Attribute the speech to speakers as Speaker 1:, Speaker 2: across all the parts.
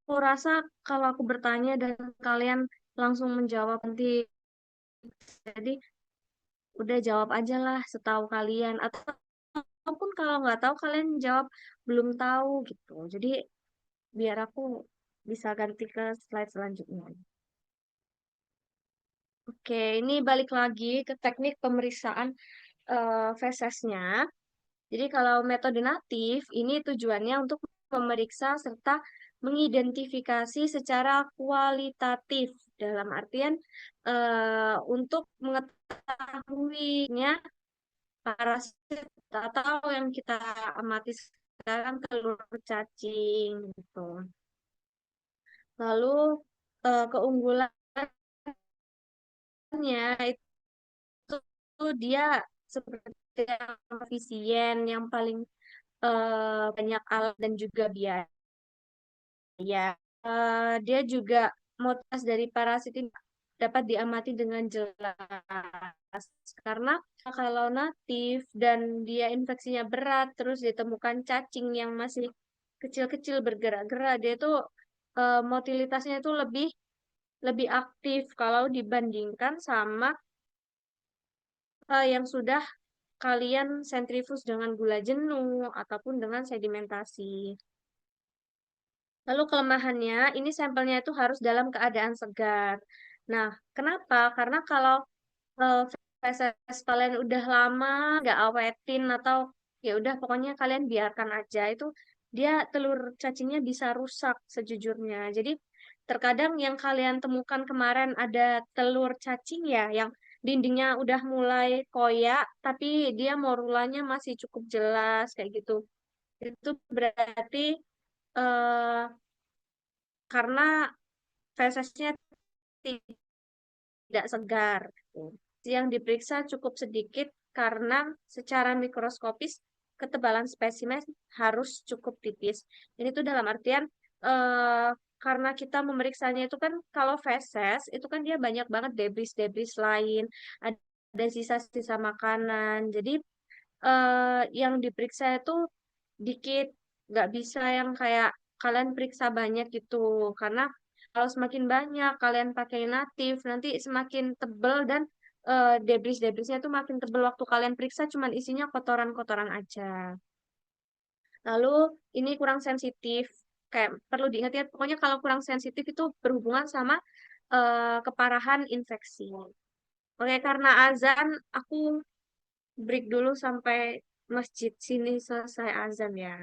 Speaker 1: Aku rasa kalau aku bertanya dan kalian langsung menjawab nanti, jadi udah jawab aja lah setahu kalian. Ataupun kalau nggak tahu kalian jawab belum tahu gitu. Jadi biar aku bisa ganti ke slide selanjutnya. Oke, ini balik lagi ke teknik pemeriksaan fesesnya. Jadi kalau metode natif ini tujuannya untuk memeriksa serta mengidentifikasi secara kualitatif dalam artian untuk mengetahuinya parasit atau yang kita amati sekarang telur cacing gitu. Lalu keunggulannya itu dia seperti yang efisien, yang paling banyak alat dan juga biaya. Dia juga motas dari parasit ini dapat diamati dengan jelas. Karena kalau natif dan dia infeksinya berat, terus ditemukan cacing yang masih kecil-kecil bergerak-gerak, dia tuh motilitasnya itu lebih lebih aktif kalau dibandingkan sama yang sudah kalian sentrifus dengan gula jenuh ataupun dengan sedimentasi. Lalu kelemahannya, ini sampelnya itu harus dalam keadaan segar. Nah, kenapa? Karena kalau eh, feses kalian udah lama nggak awetin atau ya udah pokoknya kalian biarkan aja itu dia telur cacingnya bisa rusak sejujurnya. Jadi terkadang yang kalian temukan kemarin ada telur cacing ya yang dindingnya udah mulai koyak tapi dia morulanya masih cukup jelas kayak gitu. Itu berarti eh, karena fesesnya tidak segar. Yang diperiksa cukup sedikit karena secara mikroskopis ketebalan spesimen harus cukup tipis. Ini tuh dalam artian eh, karena kita memeriksanya itu kan kalau feses itu kan dia banyak banget debris-debris lain, ada sisa-sisa makanan. Jadi yang diperiksa itu dikit, nggak bisa yang kayak kalian periksa banyak gitu. Karena kalau semakin banyak kalian pakai natif, nanti semakin tebel dan debris-debrisnya itu makin tebel waktu kalian periksa cuman isinya kotoran-kotoran aja. Lalu ini kurang sensitif, kayak perlu diingat ya, pokoknya kalau kurang sensitif itu berhubungan sama keparahan infeksi. Oke, karena azan, aku break dulu sampai masjid sini selesai azan ya.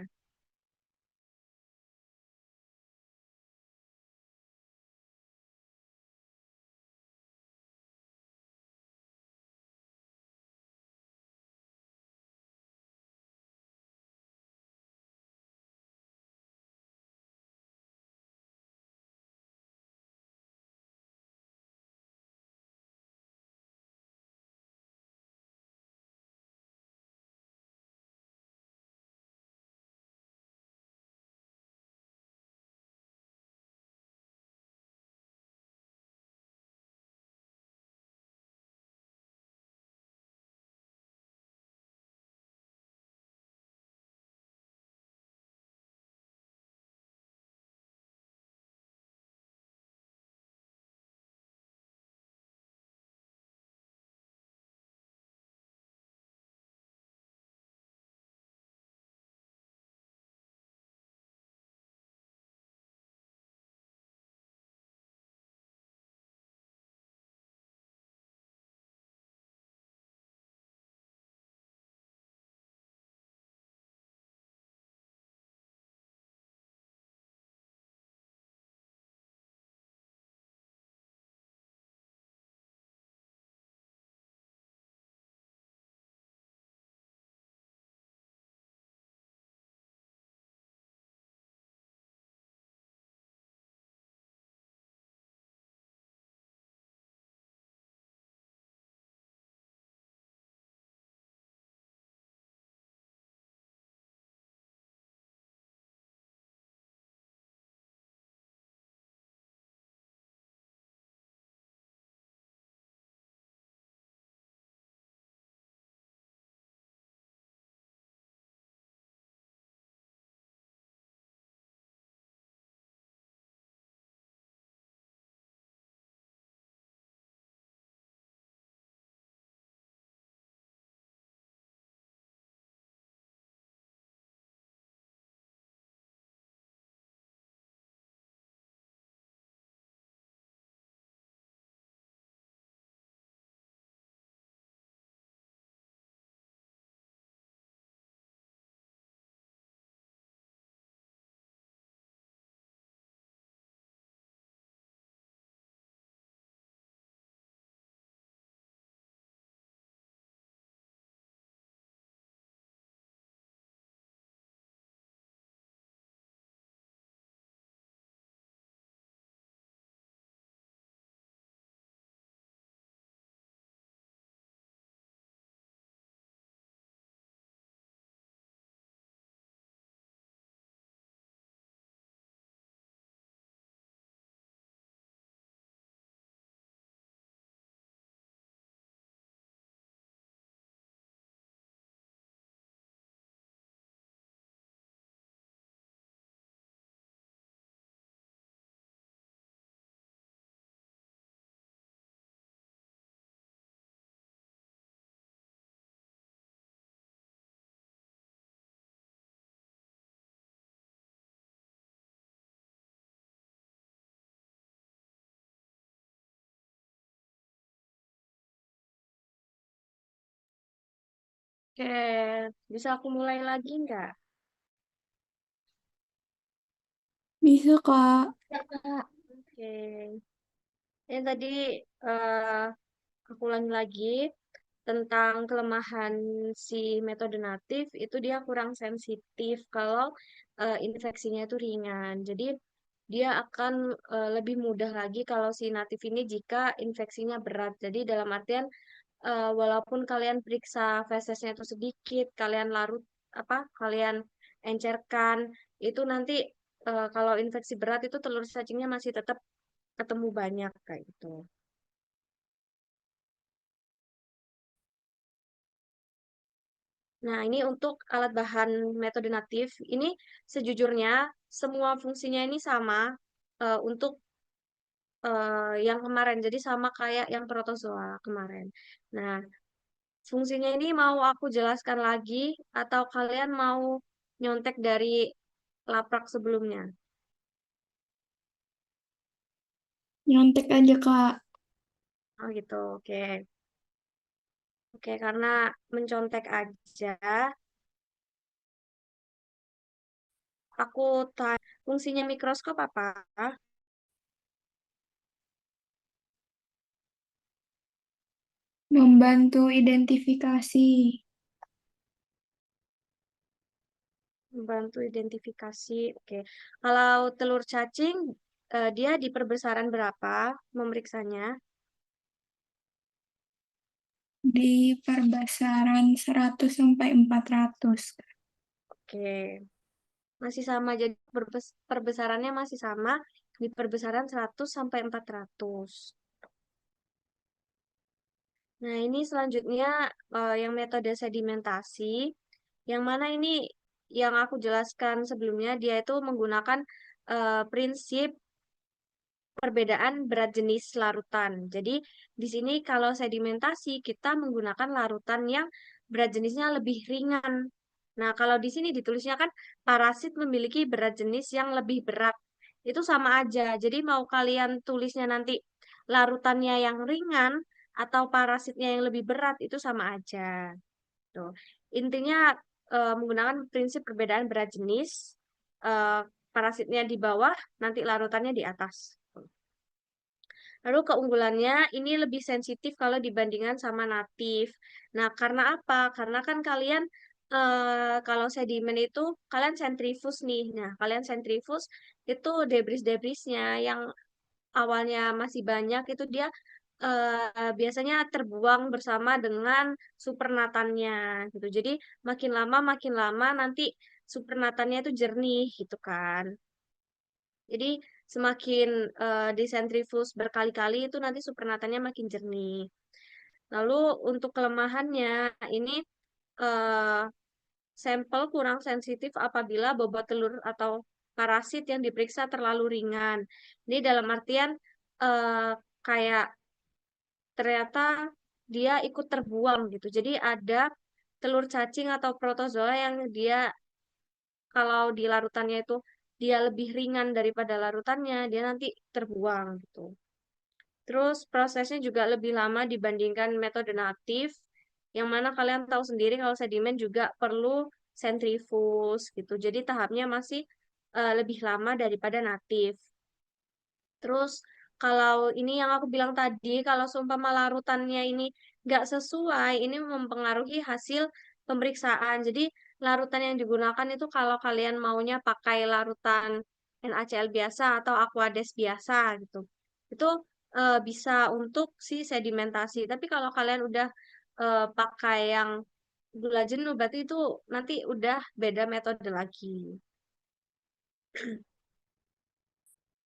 Speaker 1: Oke, bisa aku mulai lagi nggak?
Speaker 2: Bisa, Kak.
Speaker 1: Ya, Kak. Oke. Yang tadi eh, aku ulangi lagi tentang kelemahan si metode natif itu dia kurang sensitif kalau infeksinya itu ringan. Jadi dia akan lebih mudah lagi kalau si natif ini jika infeksinya berat. Jadi dalam artian walaupun kalian periksa fesesnya itu sedikit, kalian larut apa, kalian encerkan, itu nanti kalau infeksi berat itu telur cacingnya masih tetap ketemu banyak kayak gitu. Nah, ini untuk alat bahan metode natif. Ini sejujurnya semua fungsinya ini sama untuk yang kemarin. Jadi sama kayak yang protozoa kemarin. Nah, fungsinya ini mau aku jelaskan lagi atau kalian mau nyontek dari laprak sebelumnya?
Speaker 2: Nyontek aja, Kak.
Speaker 1: Oh gitu, oke. Oke, karena mencontek aja, aku tanya fungsinya mikroskop apa?
Speaker 2: Membantu identifikasi.
Speaker 1: Membantu identifikasi. Oke. Kalau telur cacing, dia di perbesaran berapa memeriksanya?
Speaker 2: Di perbesaran 100 sampai 400.
Speaker 1: Oke. Masih sama. Jadi perbesarannya masih sama di perbesaran 100 sampai 400. Nah, ini selanjutnya yang metode sedimentasi. Yang mana ini yang aku jelaskan sebelumnya, dia itu menggunakan prinsip perbedaan berat jenis larutan. Jadi, di sini kalau sedimentasi, kita menggunakan larutan yang berat jenisnya lebih ringan. Nah, kalau di sini ditulisnya kan parasit memiliki berat jenis yang lebih berat. Itu sama aja. Jadi, mau kalian tulisnya nanti larutannya yang ringan atau parasitnya yang lebih berat, itu sama aja. Tuh. Intinya menggunakan prinsip perbedaan berat jenis, eh, parasitnya di bawah, nanti larutannya di atas. Lalu keunggulannya ini lebih sensitif kalau dibandingkan sama natif. Nah, karena apa? Karena kan kalian kalau sedimen itu kalian sentrifus nih. Nah, kalian sentrifus itu debris-debrisnya yang awalnya masih banyak itu dia biasanya terbuang bersama dengan supernatannya gitu. Jadi makin lama nanti supernatannya itu jernih gitu kan. Jadi semakin disentrifus berkali-kali itu nanti supernatannya makin jernih. Lalu untuk kelemahannya ini eh, sampel kurang sensitif apabila bobot telur atau parasit yang diperiksa terlalu ringan. Ini dalam artian eh, kayak ternyata dia ikut terbuang gitu. Jadi ada telur cacing atau protozoa yang dia kalau di larutannya itu dia lebih ringan daripada larutannya, dia nanti terbuang gitu. Terus prosesnya juga lebih lama dibandingkan metode natif, yang mana kalian tahu sendiri kalau sedimen juga perlu sentrifus gitu. Jadi tahapnya masih lebih lama daripada natif. Terus kalau ini yang aku bilang tadi, kalau seumpama larutannya ini nggak sesuai, ini mempengaruhi hasil pemeriksaan. Jadi larutan yang digunakan itu kalau kalian maunya pakai larutan NaCl biasa atau Aquades biasa gitu, itu bisa untuk si sedimentasi. Tapi kalau kalian udah pakai yang gula jenuh, berarti itu nanti udah beda metode lagi.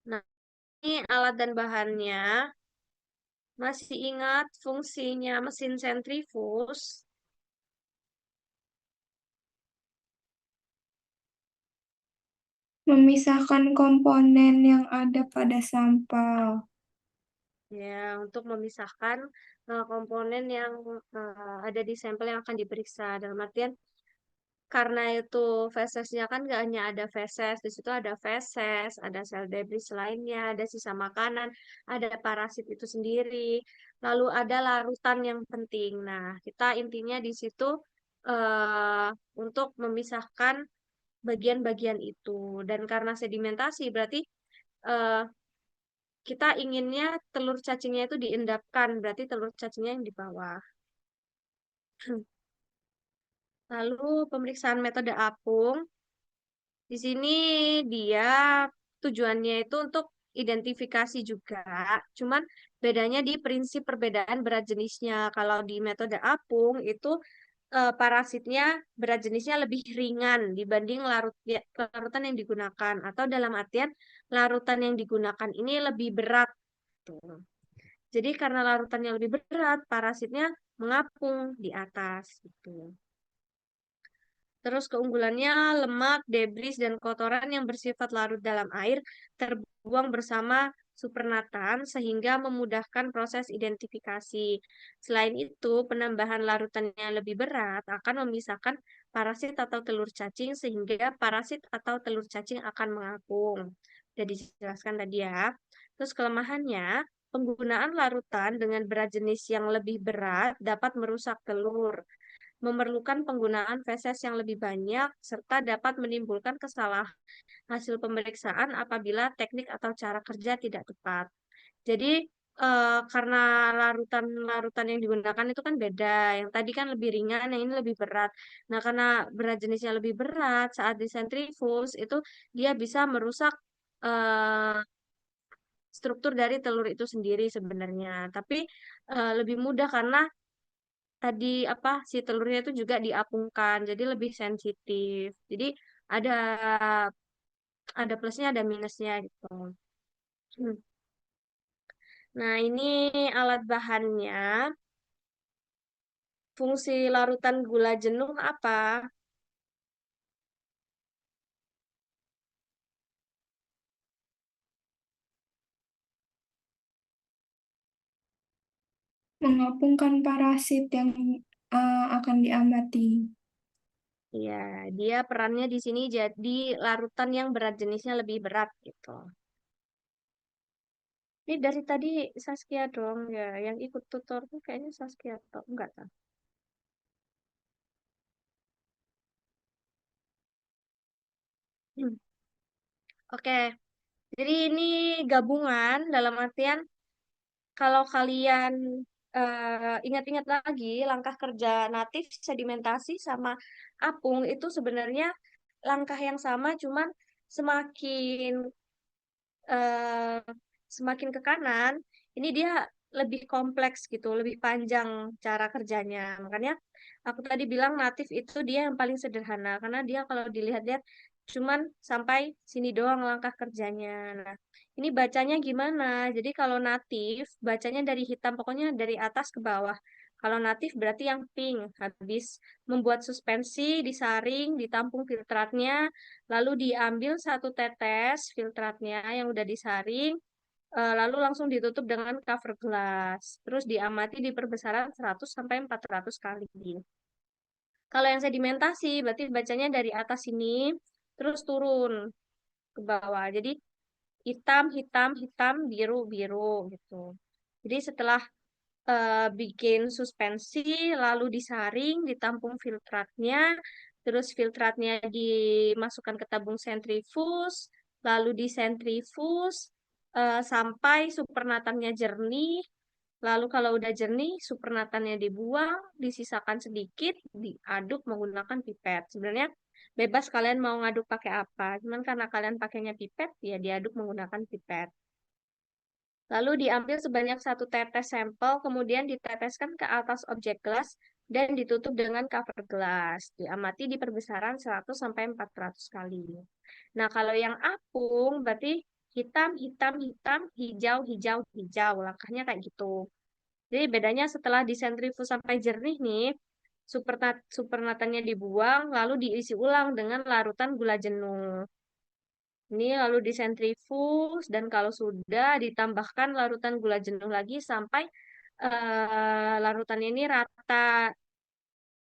Speaker 1: Nah, ini alat dan bahannya. Masih ingat fungsinya mesin sentrifus?
Speaker 2: Memisahkan komponen yang ada pada sampel.
Speaker 1: Ya, untuk memisahkan komponen yang ada di sampel yang akan diperiksa. Dalam artian, karena itu fesesnya kan nggak hanya ada feses, di situ ada feses, ada sel debris lainnya, ada sisa makanan, ada parasit itu sendiri, lalu ada larutan yang penting. Nah, kita intinya di situ eh, untuk memisahkan bagian-bagian itu. Dan karena sedimentasi, berarti eh, kita inginnya telur cacingnya itu diendapkan, berarti telur cacingnya yang di bawah. Lalu pemeriksaan metode apung, di sini dia tujuannya itu untuk identifikasi juga, cuman bedanya di prinsip perbedaan berat jenisnya. Kalau di metode apung itu parasitnya berat jenisnya lebih ringan dibanding larutan yang digunakan, atau dalam artian larutan yang digunakan ini lebih berat. Tuh. Jadi karena larutannya lebih berat, parasitnya mengapung di atas gitu. Terus keunggulannya lemak, debris, dan kotoran yang bersifat larut dalam air terbuang bersama supernatan sehingga memudahkan proses identifikasi. Selain itu, penambahan larutan yang lebih berat akan memisahkan parasit atau telur cacing sehingga parasit atau telur cacing akan mengapung. Sudah dijelaskan tadi ya. Terus kelemahannya, penggunaan larutan dengan berat jenis yang lebih berat dapat merusak telur, memerlukan penggunaan feses yang lebih banyak, serta dapat menimbulkan kesalahan hasil pemeriksaan apabila teknik atau cara kerja tidak tepat. Jadi, karena larutan-larutan yang digunakan itu kan beda. Yang tadi kan lebih ringan, yang ini lebih berat. Nah, karena berat jenisnya lebih berat, saat disentrifuge itu dia bisa merusak eh, struktur dari telur itu sendiri sebenarnya. Tapi lebih mudah karena tadi apa si telurnya itu juga diapungkan jadi lebih sensitif, jadi ada plusnya ada minusnya gitu. Hmm. Nah, ini alat bahannya. Fungsi larutan gula jenuh apa?
Speaker 2: Mengapungkan parasit yang akan diamati.
Speaker 1: Ya, dia perannya di sini jadi larutan yang berat jenisnya lebih berat gitu. Ini dari tadi Saskia dong ya, yang ikut tutor tuh kayaknya Saskia atau enggak tahu. Hmm. Oke, jadi ini gabungan dalam artian kalau kalian ingat-ingat lagi langkah kerja natif, sedimentasi sama apung itu sebenarnya langkah yang sama, cuman semakin eh, semakin ke kanan, ini dia lebih kompleks gitu, lebih panjang cara kerjanya. Makanya aku tadi bilang natif itu dia yang paling sederhana, karena dia kalau dilihat-lihat cuman sampai sini doang langkah kerjanya. Nah, ini bacanya gimana? Jadi kalau natif, bacanya dari hitam, pokoknya dari atas ke bawah. Kalau natif berarti yang pink, habis membuat suspensi, disaring, ditampung filtratnya, lalu diambil satu tetes filtratnya yang udah disaring, lalu langsung ditutup dengan cover gelas. Terus diamati di perbesaran 100 sampai 400 kali. Kalau yang sedimentasi berarti bacanya dari atas sini terus turun ke bawah. Jadi hitam, hitam, hitam, biru, biru gitu. Jadi setelah bikin suspensi, lalu disaring, ditampung filtratnya, terus filtratnya dimasukkan ke tabung sentrifuge, lalu disentrifuge sampai supernatannya jernih. Lalu kalau udah jernih, supernatannya dibuang, disisakan sedikit, diaduk menggunakan pipet. Sebenarnya bebas kalian mau ngaduk pakai apa, cuman karena kalian pakainya pipet, ya diaduk menggunakan pipet. Lalu diambil sebanyak satu tetes sampel, kemudian diteteskan ke atas objek gelas dan ditutup dengan cover gelas. Diamati di perbesaran 100 sampai 400 kali. Nah, kalau yang apung berarti hitam, hitam, hitam, hijau, hijau, hijau. Langkahnya kayak gitu. Jadi bedanya setelah disentrifuge sampai jernih nih, supernatannya dibuang, lalu diisi ulang dengan larutan gula jenuh. Ini lalu disentrifuge dan kalau sudah ditambahkan larutan gula jenuh lagi sampai larutannya ini rata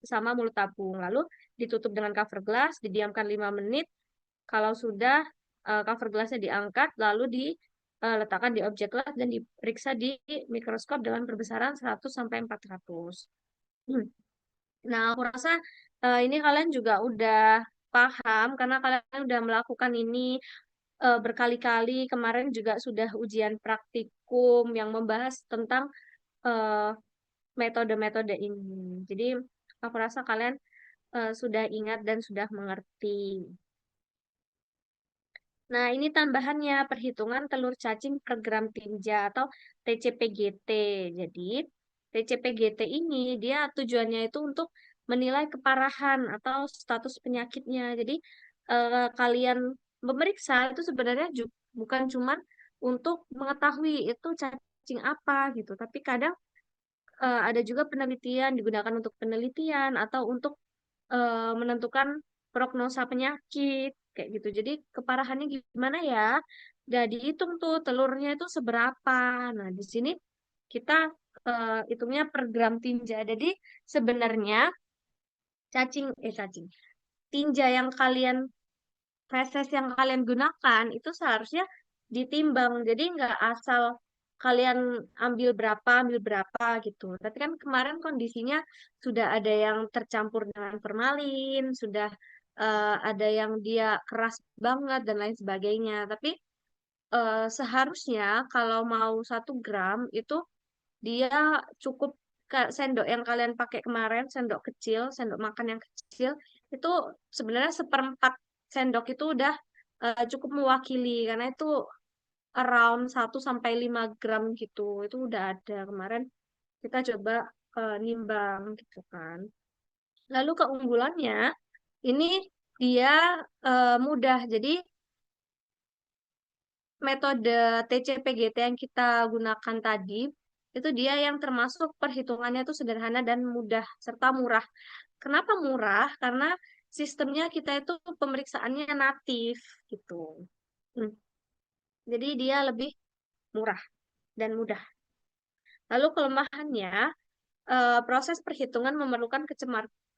Speaker 1: sama mulut tabung. Lalu ditutup dengan cover glass, didiamkan 5 menit. Kalau sudah cover glassnya diangkat, lalu diletakkan di objek glass dan diperiksa di mikroskop dengan perbesaran 100 sampai 400. Hmm. Nah, aku rasa ini kalian juga udah paham karena kalian udah melakukan ini berkali-kali. Kemarin juga sudah ujian praktikum yang membahas tentang eh, metode-metode ini. Jadi, aku rasa kalian sudah ingat dan sudah mengerti. Nah, ini tambahannya perhitungan telur cacing per gram tinja atau TCPGT. Jadi, TCPGT ini dia tujuannya itu untuk menilai keparahan atau status penyakitnya. Jadi, kalian memeriksa itu sebenarnya bukan cuma untuk mengetahui itu cacing apa gitu, tapi kadang ada juga penelitian digunakan untuk penelitian atau untuk menentukan prognosa penyakit kayak gitu. Jadi keparahannya gimana ya? Udah dihitung tuh telurnya itu seberapa. Nah, di sini kita hitungnya per gram tinja. Jadi sebenarnya cacing tinja yang kalian feses yang kalian gunakan itu seharusnya ditimbang. Jadi nggak asal kalian ambil berapa gitu. Tapi kan kemarin kondisinya sudah ada yang tercampur dengan formalin, sudah ada yang dia keras banget dan lain sebagainya. Tapi seharusnya kalau mau 1 gram itu dia cukup sendok yang kalian pakai kemarin, sendok kecil, sendok makan yang kecil, itu sebenarnya 1/4 sendok itu udah cukup mewakili karena itu around 1 sampai 5 gram gitu. Itu udah ada kemarin kita coba nimbang gitu kan. Lalu keunggulannya ini dia mudah. Jadi metode TCPGT yang kita gunakan tadi, itu dia yang termasuk perhitungannya itu sederhana dan mudah, serta murah. Kenapa murah? Karena sistemnya kita itu pemeriksaannya natif, gitu. Hmm. Jadi dia lebih murah dan mudah. Lalu kelemahannya, proses perhitungan memerlukan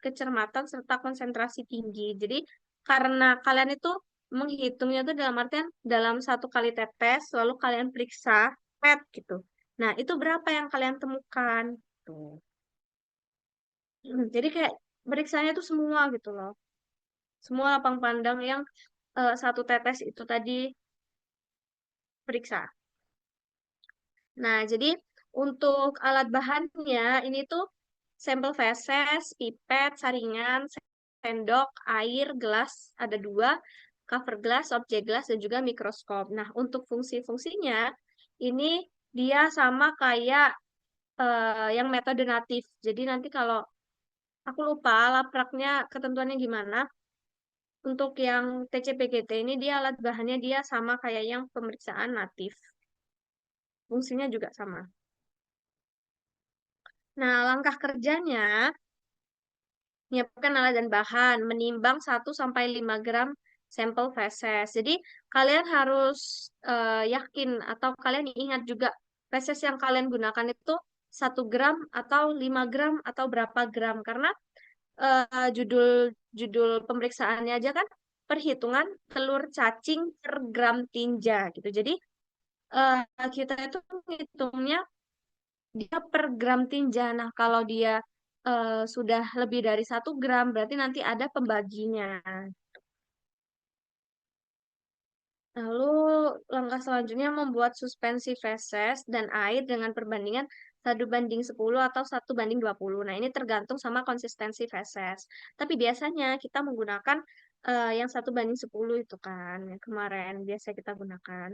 Speaker 1: kecermatan serta konsentrasi tinggi. Jadi karena kalian itu menghitungnya itu dalam artian dalam 1 kali tetes, lalu kalian periksa PET gitu. Nah, itu berapa yang kalian temukan? Tuh. Jadi kayak periksanya itu semua gitu loh. Semua lapang pandang yang 1 tetes itu tadi periksa. Nah, jadi untuk alat bahannya ini tuh sampel feses, pipet, saringan, sendok, air, gelas ada 2, cover gelas, objek gelas, dan juga mikroskop. Nah, untuk fungsi-fungsinya ini dia sama kayak yang metode natif. Jadi nanti kalau aku lupa lapraknya ketentuannya gimana. Untuk yang TCPGT ini dia alat bahannya dia sama kayak yang pemeriksaan natif. Fungsinya juga sama. Nah, langkah kerjanya menyiapkan alat dan bahan, menimbang 1 sampai 5 gram sampel feses. Jadi, kalian harus yakin atau kalian ingat juga feses yang kalian gunakan itu 1 gram atau 5 gram atau berapa gram. Karena judul judul pemeriksaannya aja kan perhitungan telur cacing per gram tinja gitu. Jadi, kita itu ngitungnya dia per gram tinja. Nah, kalau dia sudah lebih dari 1 gram, berarti nanti ada pembaginya. Lalu, langkah selanjutnya membuat suspensi feses dan air dengan perbandingan 1/10 atau 1/20. Nah, ini tergantung sama konsistensi feses. Tapi biasanya kita menggunakan yang 1/10 itu kan, yang kemarin biasa kita gunakan.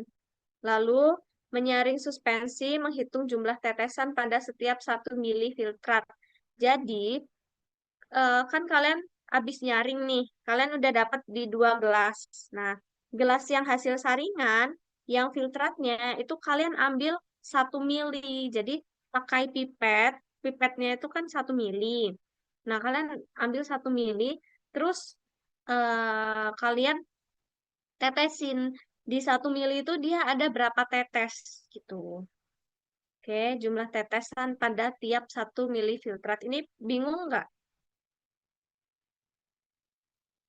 Speaker 1: Lalu, menyaring suspensi, menghitung jumlah tetesan pada setiap 1 mili filtrat. Jadi, kan kalian habis nyaring nih, kalian udah dapat di 2 gelas. Nah, gelas yang hasil saringan, yang filtratnya, itu kalian ambil 1 mili. Jadi, pakai pipet, pipetnya itu kan 1 mili. Nah, kalian ambil 1 mili, terus kalian tetesin. Di 1 mili itu dia ada berapa tetes gitu. Oke, jumlah tetesan pada tiap 1 mili filtrat. Ini bingung nggak?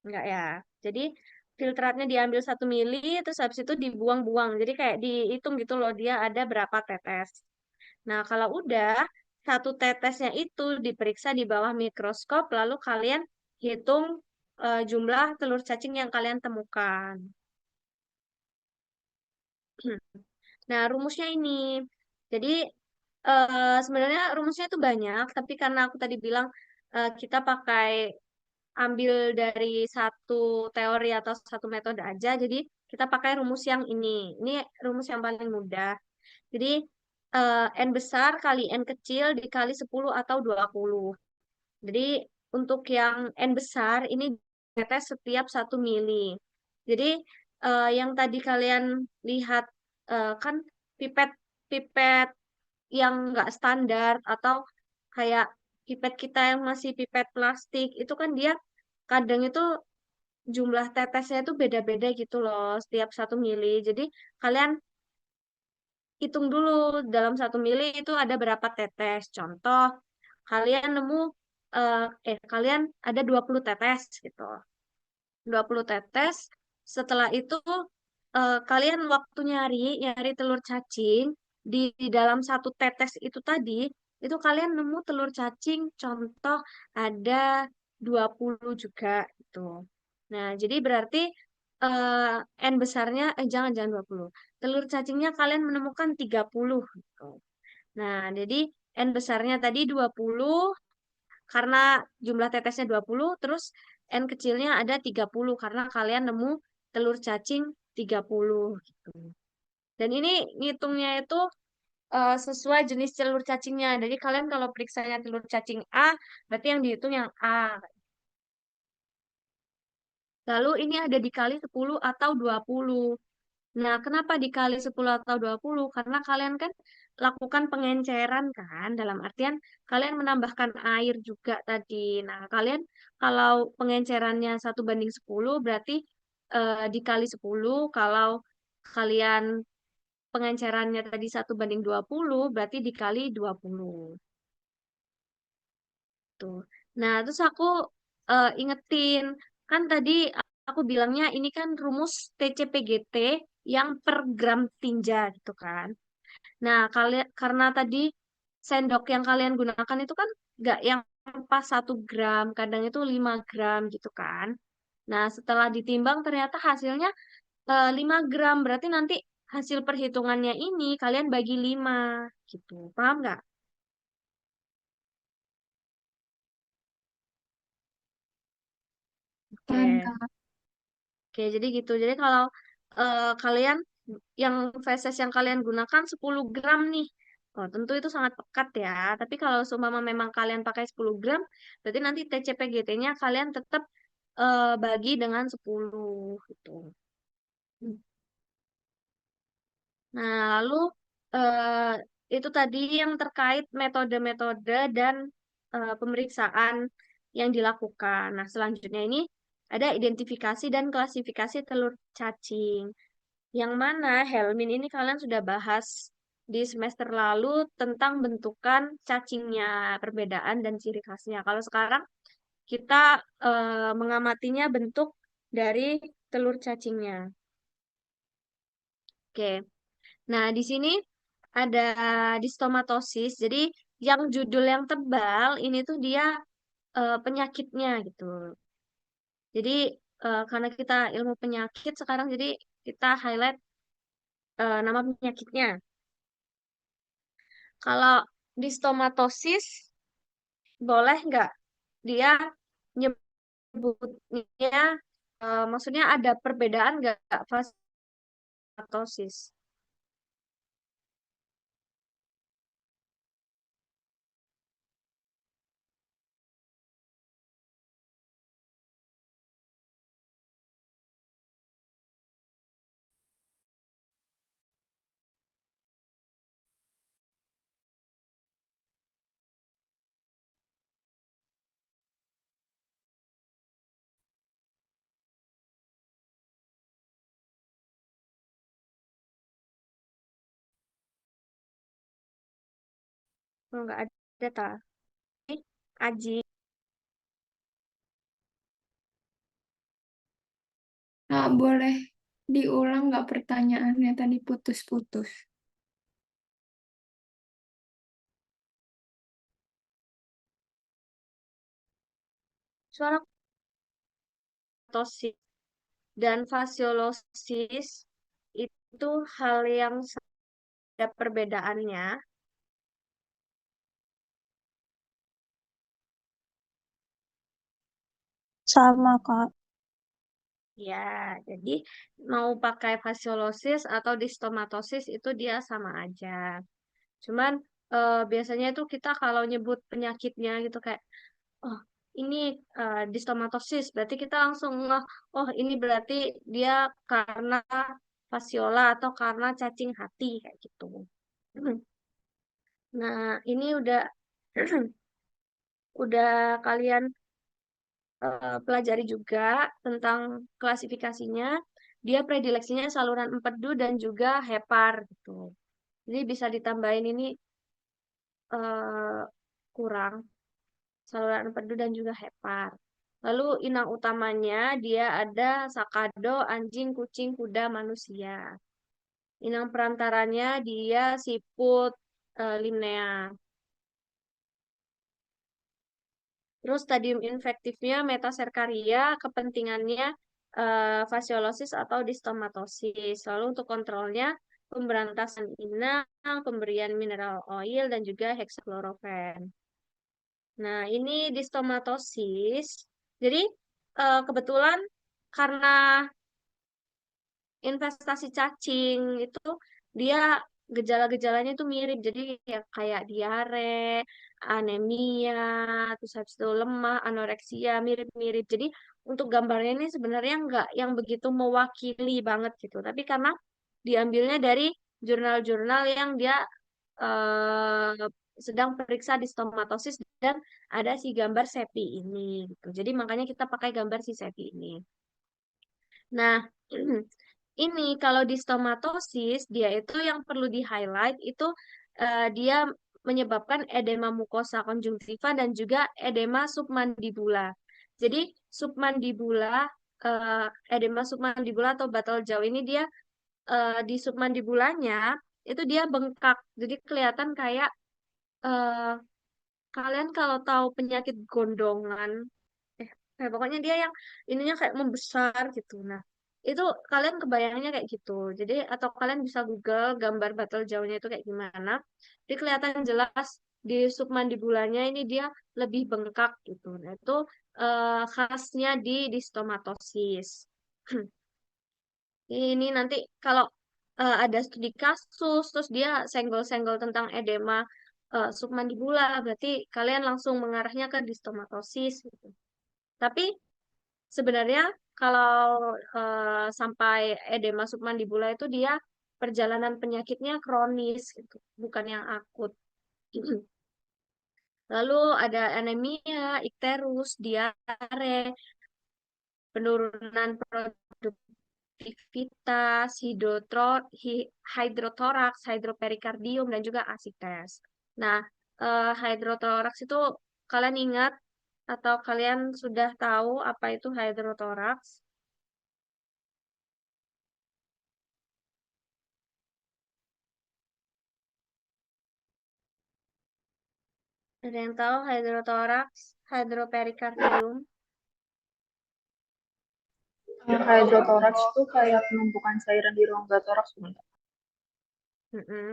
Speaker 1: Nggak ya. Jadi filtratnya diambil 1 mili, terus habis itu dibuang-buang. Jadi kayak dihitung gitu loh, dia ada berapa tetes. Nah, kalau udah, satu tetesnya itu diperiksa di bawah mikroskop, lalu kalian hitung jumlah telur cacing yang kalian temukan. Nah, rumusnya ini. Jadi, sebenarnya rumusnya itu banyak, tapi karena aku tadi bilang kita pakai ambil dari satu teori atau satu metode aja, jadi kita pakai rumus yang ini. Ini rumus yang paling mudah. Jadi, N besar kali N kecil dikali 10 atau 20. Jadi, untuk yang N besar, ini tetes setiap 1 mili. Jadi, yang tadi kalian lihat, kan pipet pipet yang nggak standar atau kayak pipet kita yang masih pipet plastik itu kan dia kadang itu jumlah tetesnya itu beda-beda gitu loh setiap 1 mili. Jadi kalian hitung dulu dalam 1 mili itu ada berapa tetes. Contoh kalian nemu kalian ada 20 tetes gitu. 20 tetes. Setelah itu kalian waktu nyari telur cacing di dalam satu tetes itu tadi, itu kalian nemu telur cacing contoh ada 20 juga gitu. Nah, jadi berarti N besarnya jangan 20. Telur cacingnya kalian menemukan 30 gitu. Nah, jadi N besarnya tadi 20 karena jumlah tetesnya 20, terus N kecilnya ada 30 karena kalian nemu telur cacing 30 gitu. Dan ini ngitungnya itu sesuai jenis telur cacingnya. Jadi kalian kalau periksanya telur cacing A, berarti yang dihitung yang A. Lalu ini ada dikali 10 atau 20. Nah, kenapa dikali 10 atau 20? Karena kalian kan lakukan pengenceran kan, dalam artian kalian menambahkan air juga tadi. Nah, kalian kalau pengencerannya 1:10 berarti dikali 10. Kalau kalian pengencerannya tadi 1:20 berarti dikali 20. Tuh. Nah, terus aku ingetin, kan tadi aku bilangnya ini kan rumus TCPGT yang per gram tinja gitu kan. Nah, kalian karena tadi sendok yang kalian gunakan itu kan nggak yang pas 1 gram, kadang itu 5 gram gitu kan. Nah, setelah ditimbang ternyata hasilnya 5 gram, berarti nanti hasil perhitungannya ini kalian bagi 5 gitu. Paham nggak? Oke.
Speaker 2: Mantap.
Speaker 1: Oke, jadi gitu. Jadi kalau kalian yang feses yang kalian gunakan 10 gram nih, oh, tentu itu sangat pekat ya. Tapi kalau seumpama memang kalian pakai 10 gram, berarti nanti TCPGT-nya kalian tetap bagi dengan 10 gitu. Nah, lalu eh, itu tadi yang terkait metode-metode dan pemeriksaan yang dilakukan. Nah, selanjutnya ini ada identifikasi dan klasifikasi telur cacing. Yang mana Helmin ini kalian sudah bahas di semester lalu tentang bentukan cacingnya, perbedaan dan ciri khasnya. Kalau sekarang kita mengamatinya bentuk dari telur cacingnya. Oke. Nah, di sini ada distomatosis. Jadi yang judul yang tebal ini tuh dia penyakitnya gitu. Jadi karena kita ilmu penyakit sekarang jadi kita highlight nama penyakitnya. Kalau distomatosis boleh nggak dia nyebutnya maksudnya ada perbedaan nggak fastomatosis? Oh, nggak ada ta. Aji.
Speaker 2: Nah, boleh diulang nggak pertanyaannya tadi putus-putus?
Speaker 1: Suara tosis dan fasiolosis itu hal yang ada perbedaannya.
Speaker 3: Sama, Kak.
Speaker 1: Ya, jadi mau pakai fasiolosis atau distomatosis itu dia sama aja. Cuman biasanya itu kita kalau nyebut penyakitnya gitu kayak, oh ini distomatosis, berarti kita langsung ngeh, oh ini berarti dia karena fasiola atau karena cacing hati kayak gitu. Nah, ini udah kalian pelajari juga tentang klasifikasinya. Dia predileksinya saluran empedu dan juga hepar gitu. Jadi bisa ditambahin ini eh, kurang saluran empedu dan juga hepar. Lalu inang utamanya dia ada sakado, anjing, kucing, kuda, manusia. Inang perantaranya dia siput, limnea. Terus stadium infektifnya metaserkaria, kepentingannya fasiolosis atau distomatosis. Lalu untuk kontrolnya pemberantasan inang, pemberian mineral oil, dan juga hexaklorofen. Nah, ini distomatosis. Jadi, kebetulan karena investasi cacing itu dia gejala-gejalanya itu mirip. Jadi ya kayak diare, anemia, terus habis itu lemah, anoreksia, mirip-mirip. Jadi untuk gambarnya ini sebenarnya nggak yang begitu mewakili banget gitu. Tapi karena diambilnya dari jurnal-jurnal yang dia eh, sedang periksa di stomatosis dan ada si gambar SEPI ini gitu. Jadi makanya kita pakai gambar si SEPI ini. Nah, ini kalau di stomatosis dia itu yang perlu di-highlight itu dia menyebabkan edema mukosa konjungtiva dan juga edema submandibula. Jadi submandibula eh, edema submandibula atau batal jauh ini dia di submandibulanya itu dia bengkak. Jadi kelihatan kayak eh, kalian kalau tahu penyakit gondongan, pokoknya dia yang ininya kayak membesar gitu. Nah, itu kalian kebayangnya kayak gitu. Jadi atau kalian bisa Google gambar batal jauhnya itu kayak gimana. Jadi kelihatan jelas di submandibulanya ini dia lebih bengkak gitu. Nah, itu khasnya di stomatosis. Ini nanti kalau ada studi kasus, terus dia senggol-senggol tentang edema submandibula, berarti kalian langsung mengarahnya ke distomatosis gitu. Tapi sebenarnya kalau sampai edema submandibula itu dia perjalanan penyakitnya kronis gitu, bukan yang akut. Lalu ada anemia, ikterus, diare, penurunan produktivitas, hidrotoraks, hidroperikardium, dan juga asites. Nah, hidrotoraks itu kalian ingat atau kalian sudah tahu apa itu hidrotoraks? Ada yang tahu hidrotoraks, hidroperikardium?
Speaker 3: Hydrotoraks itu kayak penumpukan cairan di rongga toraks, bukan, Kak?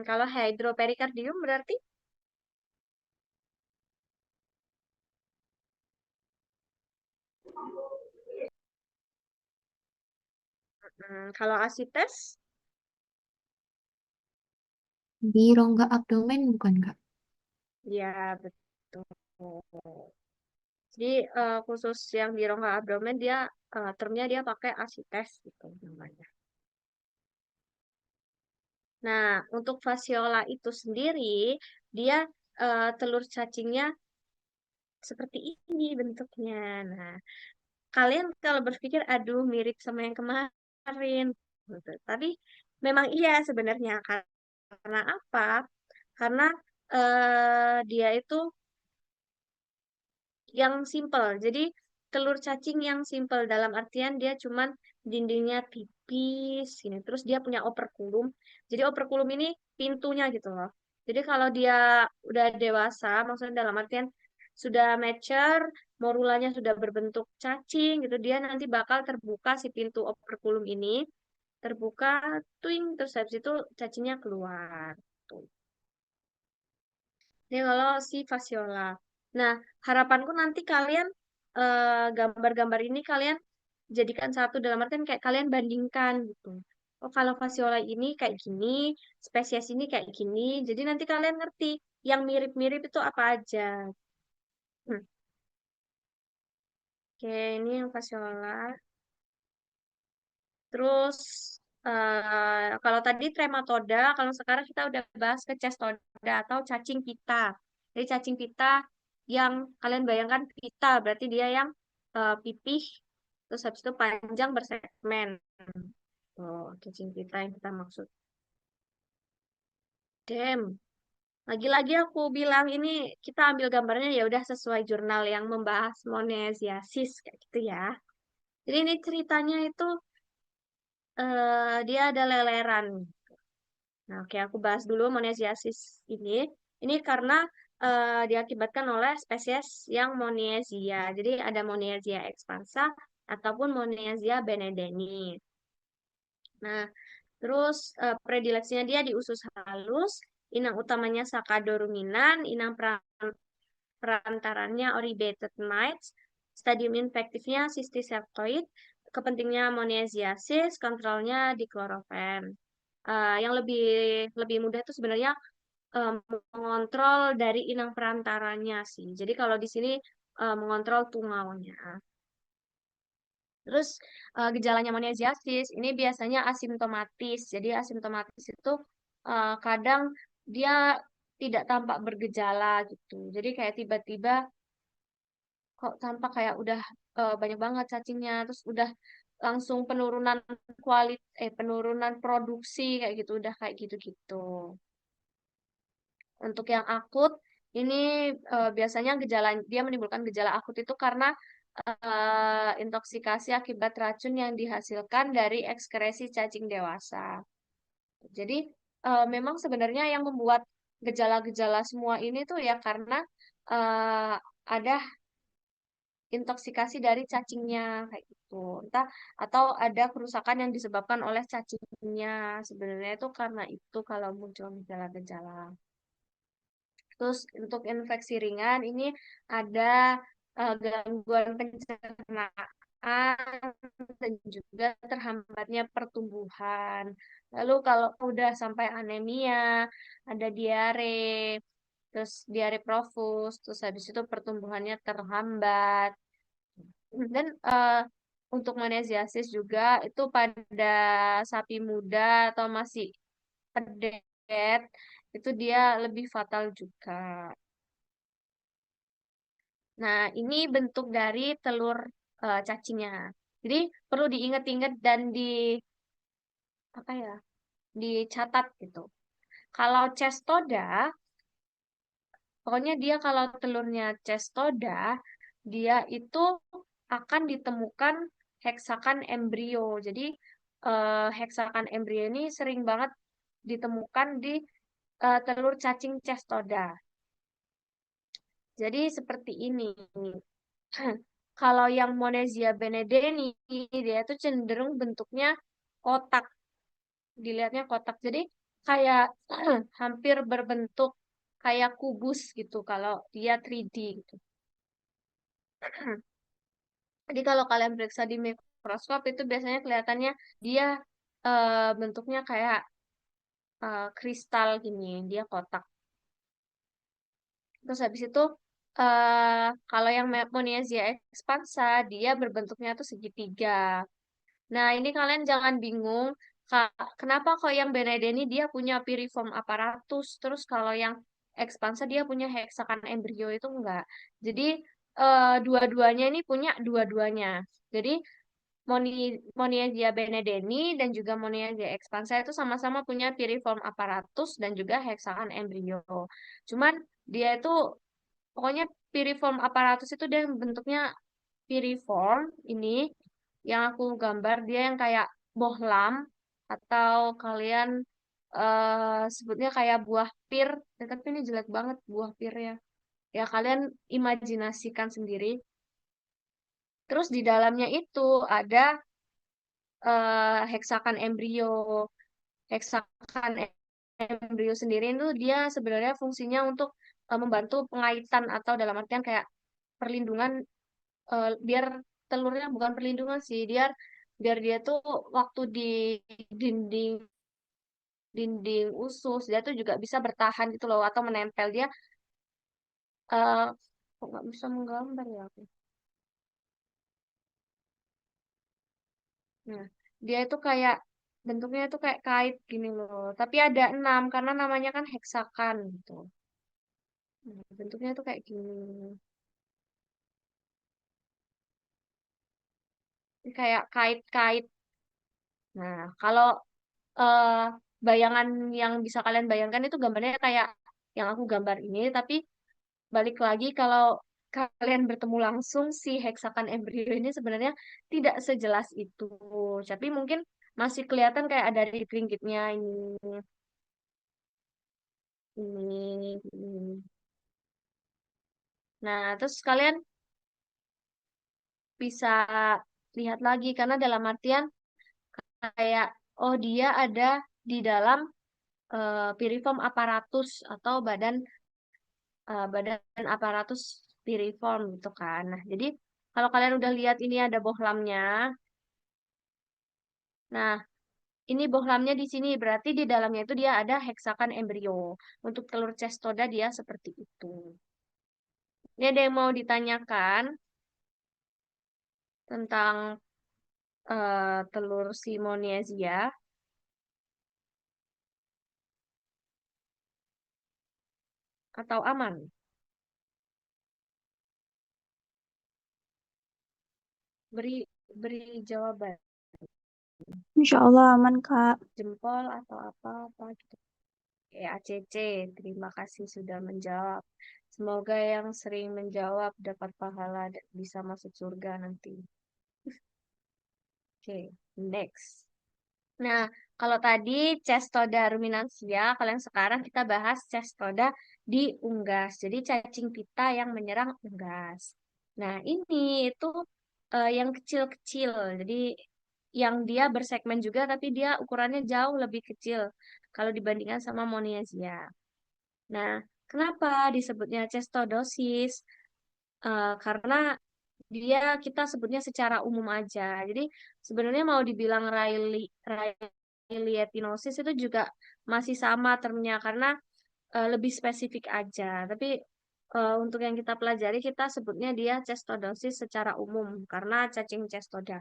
Speaker 1: Kalau hidroperikardium berarti kalau asites
Speaker 4: Di rongga abdomen bukan, Kak?
Speaker 1: ya betul. Jadi khusus yang di rongga abdomen dia termnya dia pakai asites gitu namanya. Nah, untuk fasiola itu sendiri dia telur cacingnya seperti ini bentuknya. Nah, kalian kalau berpikir aduh mirip sama yang kemarin gitu. Tapi memang iya sebenarnya karena apa? Karena dia itu yang simple. Jadi telur cacing yang simple dalam artian dia cuman dindingnya tipis ini. Terus dia punya operkulum. Jadi operkulum ini pintunya gitu loh. Jadi kalau dia udah dewasa, maksudnya dalam artian sudah mature, morulanya sudah berbentuk cacing gitu, dia nanti bakal terbuka si pintu operculum ini, terbuka, twing, terus habis itu cacingnya keluar. Tuh. Ini kalau si fasciola. Nah, harapanku nanti kalian gambar-gambar ini kalian jadikan satu dalam artian kayak kalian bandingkan gitu. Oh, kalau fasciola ini kayak gini, spesies ini kayak gini. Jadi nanti kalian ngerti yang mirip-mirip itu apa aja. Hmm. Oke, ini yang fasciola. Terus kalau tadi trematoda, kalau sekarang kita udah bahas ke cestoda atau cacing pita. Jadi cacing pita yang kalian bayangkan pita berarti dia yang pipih, terus habis itu panjang bersegmen. Oh, cacing pita yang kita maksud. Dem, lagi-lagi aku bilang ini kita ambil gambarnya ya udah sesuai jurnal yang membahas monesiasis kayak gitu ya. Jadi ini ceritanya itu dia ada leleran. Nah, oke, aku bahas dulu monesiasis ini. Ini karena diakibatkan oleh spesies yang Monesia. Jadi ada Monesia expansa ataupun Monesia benedeni. Nah, terus predileksinya dia di usus halus, inang utamanya Sacchadoruminan, inang perantaranya Oribated mites, stadium infektifnya Cystiseptoid, kepentingnya Monesiasis, kontrolnya di klorofen. Yang lebih lebih mudah itu sebenarnya mengontrol dari inang perantaranya sih. Jadi kalau di sini mengontrol tungaunya. Terus gejalanya monesiasis ini biasanya asimptomatis. Jadi asimptomatis itu kadang dia tidak tampak bergejala gitu. Jadi kayak tiba-tiba kok tampak kayak udah banyak banget cacingnya, terus udah langsung penurunan produksi kayak gitu, udah kayak gitu-gitu. Untuk yang akut, ini biasanya dia menimbulkan gejala akut itu karena intoksikasi akibat racun yang dihasilkan dari ekskresi cacing dewasa. Jadi memang sebenarnya yang membuat gejala-gejala semua ini tuh ya karena ada intoksikasi dari cacingnya kayak gitu. Entah atau ada kerusakan yang disebabkan oleh cacingnya. Sebenarnya itu karena itu kalau muncul gejala-gejala. Terus untuk infeksi ringan ini ada gangguan pencernaan dan juga terhambatnya pertumbuhan. Lalu kalau udah sampai anemia, ada diare, terus diare profus, terus habis itu pertumbuhannya terhambat. Dan untuk monesiasis juga itu pada sapi muda atau masih pedet itu dia lebih fatal juga. Nah, ini bentuk dari telur cacingnya. Jadi perlu diingat-ingat dan apa ya, dicatat gitu. Kalau cestoda, pokoknya dia kalau telurnya cestoda, dia itu akan ditemukan heksakan embrio. Jadi heksakan embrio ini sering banget ditemukan di telur cacing cestoda. Jadi seperti ini. Kalau yang Monesia benedeni, dia tuh cenderung bentuknya kotak. Dilihatnya kotak. Jadi kayak hampir berbentuk kayak kubus gitu kalau dia 3D gitu. Jadi kalau kalian periksa di mikroskop itu biasanya kelihatannya dia bentuknya kayak kristal gini, dia kotak. Terus habis itu kalau yang Moniasia expansa dia berbentuknya tuh segitiga. Nah, ini kalian jangan bingung kenapa kok yang Benedeni dia punya piriform apparatus, terus kalau yang expansa dia punya heksakan embrio itu enggak. Jadi dua-duanya ini punya dua-duanya. Jadi Moniasia benedeni dan juga Moniasia expansa itu sama-sama punya piriform apparatus dan juga heksakan embrio. Cuman dia itu pokoknya piriform apparatus itu dia bentuknya piriform ini yang aku gambar dia yang kayak bohlam atau kalian sebutnya kayak buah pir. Ya, tapi ini jelek banget buah pir ya. Ya kalian imajinasikan sendiri. Terus di dalamnya itu ada heksakan embrio. Heksakan embrio sendiri itu dia sebenarnya fungsinya untuk membantu pengaitan atau dalam artian kayak perlindungan, biar telurnya bukan perlindungan sih, biar biar dia tuh waktu di dinding dinding usus dia tuh juga bisa bertahan gitu loh atau menempel dia. eh Kok nggak bisa menggambar ya aku. Nah, dia itu kayak bentuknya itu kayak kait gini loh. Tapi ada 6 karena namanya kan heksakan gitu. Nah, bentuknya itu kayak gini. Ini kayak kait-kait. Nah, kalau eh, bayangan yang bisa kalian bayangkan itu gambarnya kayak yang aku gambar ini, tapi balik lagi kalau kalian bertemu langsung si heksakan embrio ini sebenarnya tidak sejelas itu. Tapi mungkin masih kelihatan kayak ada ringgitnya ini. Nah, terus kalian bisa lihat lagi karena dalam artian kayak oh dia ada di dalam piriform aparatus atau badan aparatus piriform gitu kan. Nah, jadi kalau kalian udah lihat ini ada bohlamnya. Nah, ini bohlamnya di sini berarti di dalamnya itu dia ada heksakan embrio. Untuk telur cestoda dia seperti itu. Ini ada yang mau ditanyakan tentang telur Simonesia atau aman? Beri beri jawaban,
Speaker 3: Insya Allah aman, Kak.
Speaker 1: jempol atau apa gitu. ACC, terima kasih sudah menjawab. Semoga yang sering menjawab dapat pahala dan bisa masuk surga nanti. Oke, next. Nah, kalau tadi Cestoda ruminansia, kalau yang sekarang kita bahas Cestoda di unggas. Jadi cacing pita yang menyerang unggas. Nah, ini itu yang kecil-kecil. Jadi yang dia bersegmen juga, tapi dia ukurannya jauh lebih kecil kalau dibandingkan sama Moniasia. Nah, kenapa disebutnya cestodosis? Karena dia kita sebutnya secara umum aja. Jadi sebenarnya mau dibilang Rayleigh-Tinosis itu juga masih sama termnya karena lebih spesifik aja. Tapi untuk yang kita pelajari kita sebutnya dia cestodosis secara umum karena cacing cestoda.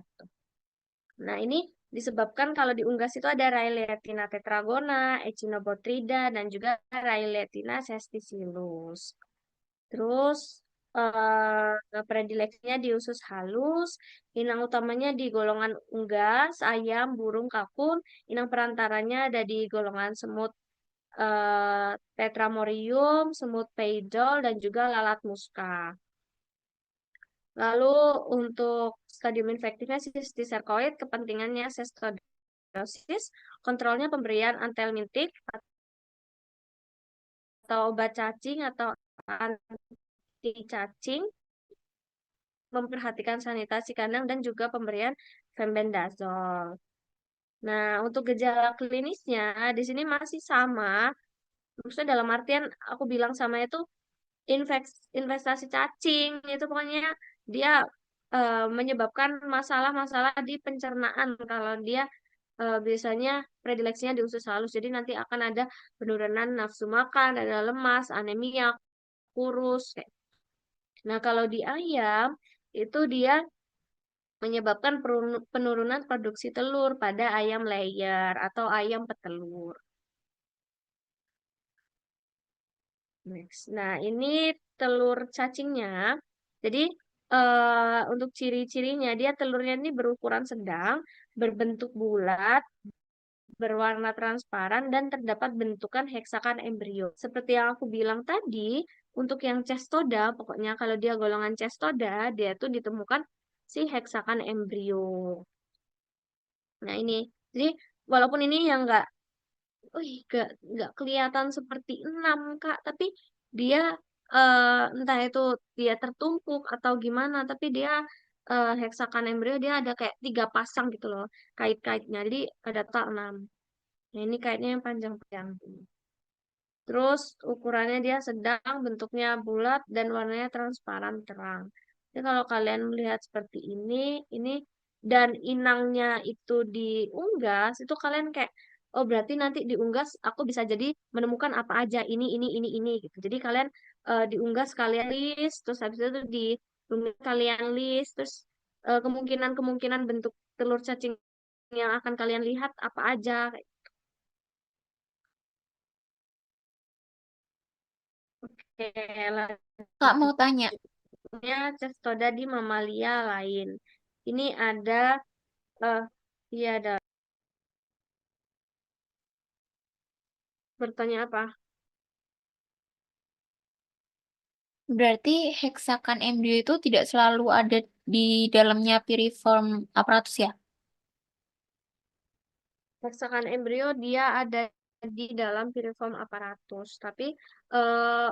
Speaker 1: Nah, ini disebabkan kalau di unggas itu ada Rayleigh tetragona, Echinobotrida, dan juga Rayleigh cesticillus. Terus predileksinya di usus halus, inang utamanya di golongan unggas, ayam, burung, kakun, inang perantaranya ada di golongan semut Tetramorium, semut peidol, dan juga lalat muska. Lalu untuk stadium infektifnya sistiserkoid, kepentingannya sistodosis, kontrolnya pemberian antelmintik atau obat cacing atau anti cacing, memperhatikan sanitasi kandang dan juga pemberian fembendazol. Nah, untuk gejala klinisnya di sini masih sama. Maksudnya dalam artian aku bilang sama itu investasi cacing itu pokoknya dia menyebabkan masalah-masalah di pencernaan kalau dia biasanya predileksinya di usus halus. Jadi nanti akan ada penurunan nafsu makan, ada lemas, anemia, kurus. Nah, kalau di ayam itu dia menyebabkan penurunan produksi telur pada ayam layer atau ayam petelur. Next. Nah, ini telur cacingnya. Jadi, untuk ciri-cirinya, dia telurnya ini berukuran sedang, berbentuk bulat, berwarna transparan, dan terdapat bentukan heksakan embrio. Seperti yang aku bilang tadi, untuk yang cestoda, pokoknya kalau dia golongan cestoda, dia tuh ditemukan si heksakan embrio. Nah, ini. Jadi, walaupun ini yang nggak kelihatan seperti 6 Kak, tapi dia entah itu dia tertumpuk atau gimana, tapi dia heksakan embrio dia ada kayak 3 pasang gitu loh kait-kaitnya. Jadi ada total 6. Nah, ini kaitnya yang panjang-panjang. Terus ukurannya dia sedang, bentuknya bulat dan warnanya transparan terang. Jadi kalau kalian melihat seperti ini dan inangnya itu diunggas, itu kalian kayak oh berarti nanti diunggas aku bisa jadi menemukan apa aja ini gitu. Jadi kalian diunggas kalian list, terus habis itu di rumit kalian list, terus kemungkinan-kemungkinan bentuk telur cacing yang akan kalian lihat apa aja. Oke,
Speaker 4: Kak mau tanya,
Speaker 1: lanjutnya cestoda di mamalia lain. Ini ada, eh iya ada. Bertanya apa?
Speaker 4: berarti heksakan embrio itu tidak selalu ada di dalamnya piriform aparatus ya?
Speaker 1: Heksakan embrio dia ada di dalam piriform apparatus. Tapi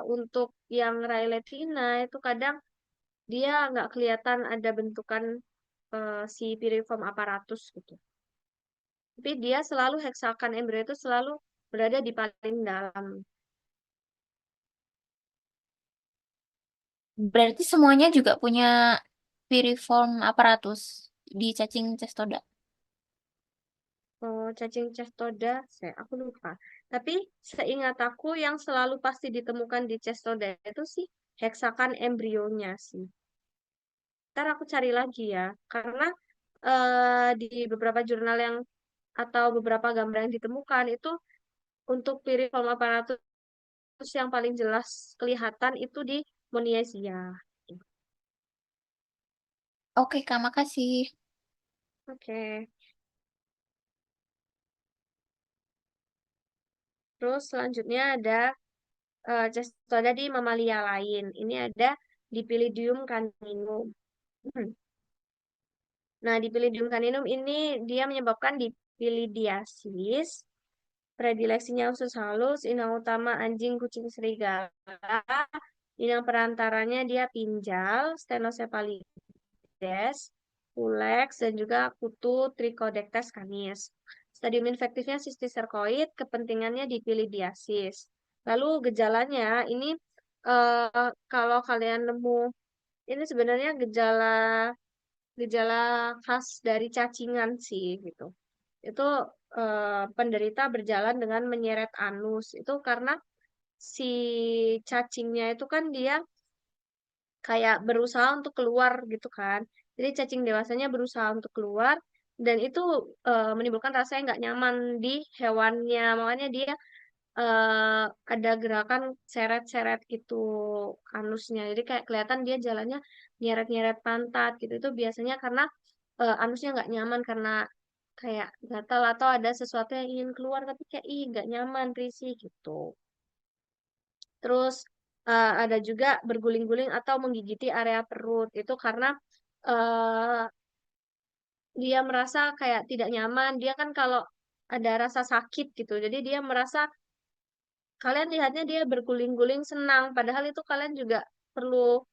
Speaker 1: untuk yang Rayletina itu kadang dia nggak kelihatan ada bentukan si piriform apparatus gitu. Tapi dia selalu heksakan embrio itu selalu berada di paling dalam.
Speaker 4: Berarti semuanya juga punya piriform aparatus di cacing cestoda.
Speaker 1: Oh, cacing cestoda, aku lupa. Tapi seingat aku yang selalu pasti ditemukan di cestoda itu sih heksakan embrionya sih. Ntar aku cari lagi ya, karena di beberapa jurnal yang atau beberapa gambar yang ditemukan itu untuk piriform apparatus yang paling jelas kelihatan itu di Moniasia.
Speaker 4: Oke, Kak, makasih.
Speaker 1: Oke. Terus selanjutnya ada cestoda di mamalia lain. Ini ada di Pilidium caninum. Nah, di Pilidium caninum ini dia menyebabkan dipilidiasis, predileksinya usus halus, inang utama anjing, kucing, serigala, inang perantaranya dia pinjal, stenosepalides, pulex, dan juga kutu Trichodectes canis. Stadium infektifnya sistiserkoid, kepentingannya dipilidiasis. Lalu gejalanya ini kalau kalian nemu ini sebenarnya gejala gejala khas dari cacingan sih gitu. Itu penderita berjalan dengan menyeret anus. Itu karena si cacingnya itu kan dia kayak berusaha untuk keluar gitu kan. Jadi cacing dewasanya berusaha untuk keluar dan itu menimbulkan rasa yang nggak nyaman di hewannya. Makanya dia ada gerakan seret-seret gitu anusnya. Jadi kayak kelihatan dia jalannya nyeret-nyeret pantat gitu. Itu biasanya karena anusnya nggak nyaman karena kayak gatal atau ada sesuatu yang ingin keluar tapi kayak ih nggak nyaman risih gitu. Terus ada juga berguling-guling atau menggigiti area perut. Itu karena eh, dia merasa kayak tidak nyaman. Dia kan kalau ada rasa sakit gitu. Jadi dia merasa kalian lihatnya dia berguling-guling senang. Padahal itu kalian juga perlu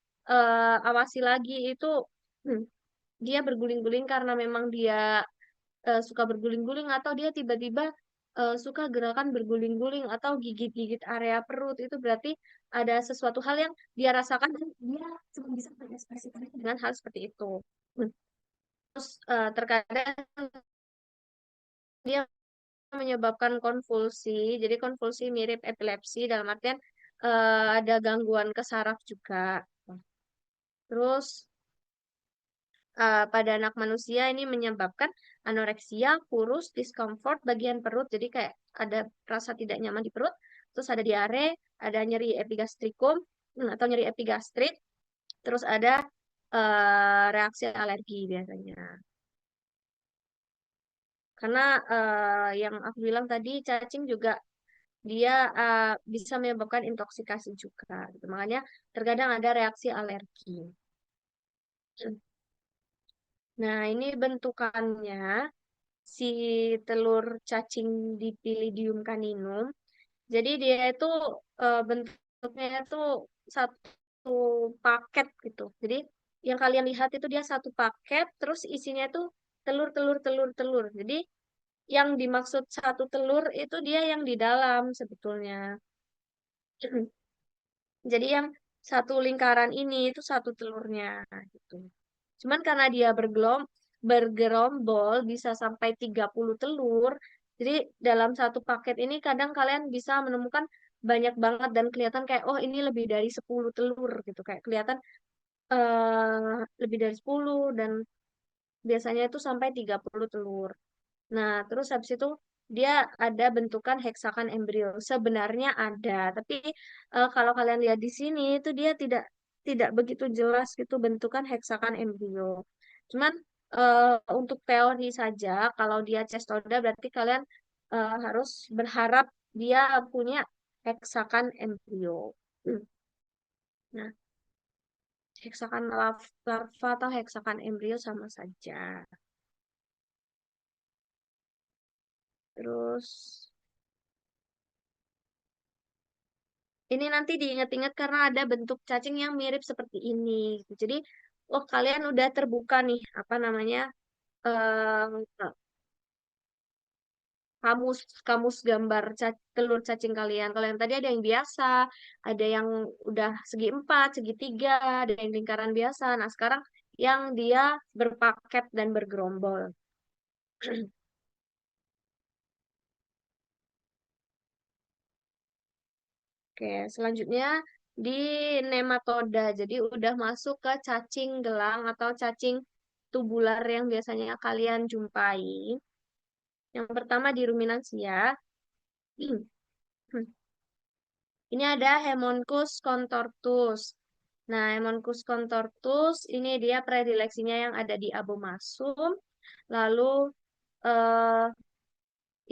Speaker 1: awasi lagi itu hmm, dia berguling-guling karena memang dia suka berguling-guling atau dia tiba-tiba suka gerakan berguling-guling atau gigit-gigit area perut itu berarti ada sesuatu hal yang dia rasakan dan dia cuma bisa mengekspresikan dengan hal seperti itu. Hmm. Terus terkadang dia menyebabkan konvulsi. Jadi konvulsi mirip epilepsi dalam artian ada gangguan ke saraf juga. Terus pada anak manusia ini menyebabkan anoreksia, kurus, discomfort bagian perut. Jadi kayak ada rasa tidak nyaman di perut, terus ada diare, ada nyeri epigastrikum atau nyeri epigastrit, terus ada reaksi alergi biasanya. Karena yang aku bilang tadi cacing juga dia bisa menyebabkan intoksikasi juga. Gitu. Makanya terkadang ada reaksi alergi. Nah, ini bentukannya si telur cacing Dipilidium caninum. Jadi dia itu bentuknya itu satu paket gitu. Jadi yang kalian lihat itu dia satu paket, terus isinya itu telur, telur, telur, telur. Jadi yang dimaksud satu telur itu dia yang di dalam sebetulnya. Jadi yang satu lingkaran ini itu satu telurnya gitu. Cuman karena dia bergerombol bisa sampai 30 telur, jadi dalam satu paket ini kadang kalian bisa menemukan banyak banget dan kelihatan kayak oh ini lebih dari 10 telur gitu. Kayak kelihatan lebih dari 10 dan biasanya itu sampai 30 telur. Nah, terus habis itu dia ada bentukan heksagon embrio. Sebenarnya ada, tapi kalau kalian lihat di sini itu dia tidak begitu jelas gitu bentukan heksagon embrio. Cuman untuk teori saja, kalau dia cestoda berarti kalian harus berharap dia punya heksagon embrio. Hmm. Nah, heksagon larva atau heksagon embrio sama saja. Terus ini nanti diingat-ingat karena ada bentuk cacing yang mirip seperti ini, gitu. Jadi, oh kalian udah terbuka nih, apa namanya, kamus kamus gambar telur cacing kalian. Kalau yang tadi ada yang biasa, ada yang udah segi empat, segitiga, ada yang lingkaran biasa. Nah, sekarang yang dia berpaket dan bergerombol. Oke, selanjutnya di nematoda. Jadi udah masuk ke cacing gelang atau cacing tubular yang biasanya kalian jumpai. Yang pertama di ruminansia. Ini ada Hemoncus contortus. Nah, Hemoncus contortus ini dia predileksinya yang ada di abomasum. Lalu eh,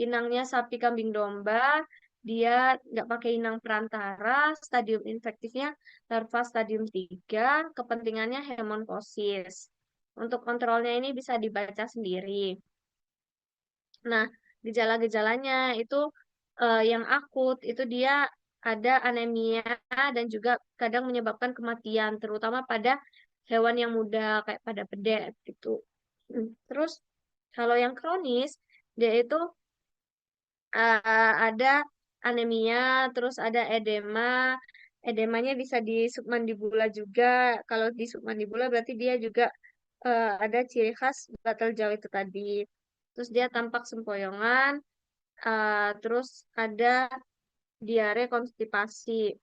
Speaker 1: inangnya sapi kambing domba, dia nggak pakai inang perantara, stadium infektifnya larva stadium 3, kepentingannya hemoncosis. Untuk kontrolnya ini bisa dibaca sendiri. Nah, gejala-gejalanya itu yang akut itu dia ada anemia dan juga kadang menyebabkan kematian, terutama pada hewan yang muda kayak pada pedek gitu. Terus kalau yang kronis dia itu ada anemia, terus ada edema. Edemanya bisa di submandibula juga. Kalau di submandibula berarti dia juga ada ciri khas batal jauh itu tadi. Terus dia tampak sempoyongan, terus ada diare konstipasi.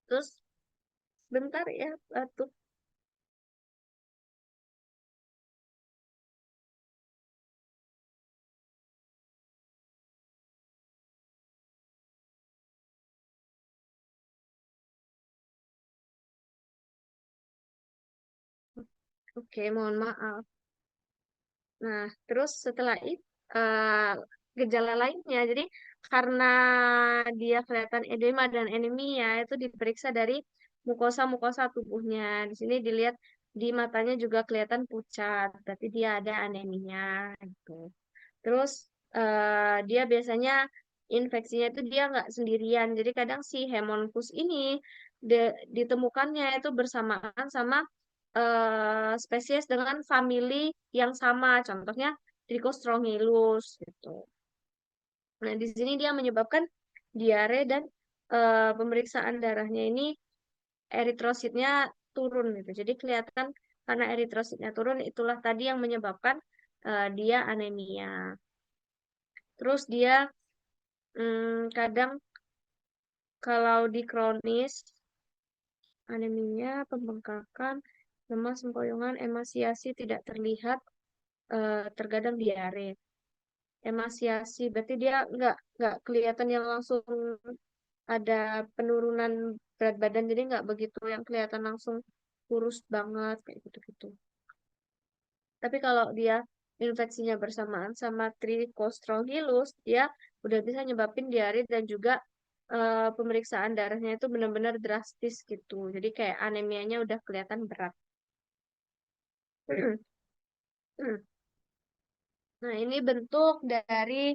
Speaker 1: Terus bentar ya, batuk. Oke, mohon maaf. Nah, terus setelah itu gejala lainnya, jadi karena dia kelihatan edema dan anemia itu diperiksa dari mukosa-mukosa tubuhnya. Di sini dilihat di matanya juga kelihatan pucat, berarti dia ada anemia gitu. Terus dia biasanya infeksinya itu dia nggak sendirian, jadi kadang si Hemoncus ini ditemukannya itu bersamaan sama spesies dengan famili yang sama, contohnya Trichostrongylus gitu. Nah, di sini dia menyebabkan diare dan pemeriksaan darahnya ini eritrositnya turun gitu. Jadi kelihatan karena eritrositnya turun itulah tadi yang menyebabkan dia anemia. Terus dia kadang kalau di kronis anemia, pembengkakan, lemas, sempoyongan, emasiasi tidak terlihat, terkadang diare. Emasiasi berarti dia nggak kelihatan yang langsung ada penurunan berat badan, jadi nggak begitu yang kelihatan langsung kurus banget kayak gitu-gitu. Tapi kalau dia infeksinya bersamaan sama Trichostrongylus, dia udah bisa nyebabin diare dan juga pemeriksaan darahnya itu benar-benar drastis gitu. Jadi kayak anemianya udah kelihatan berat. Nah, ini bentuk dari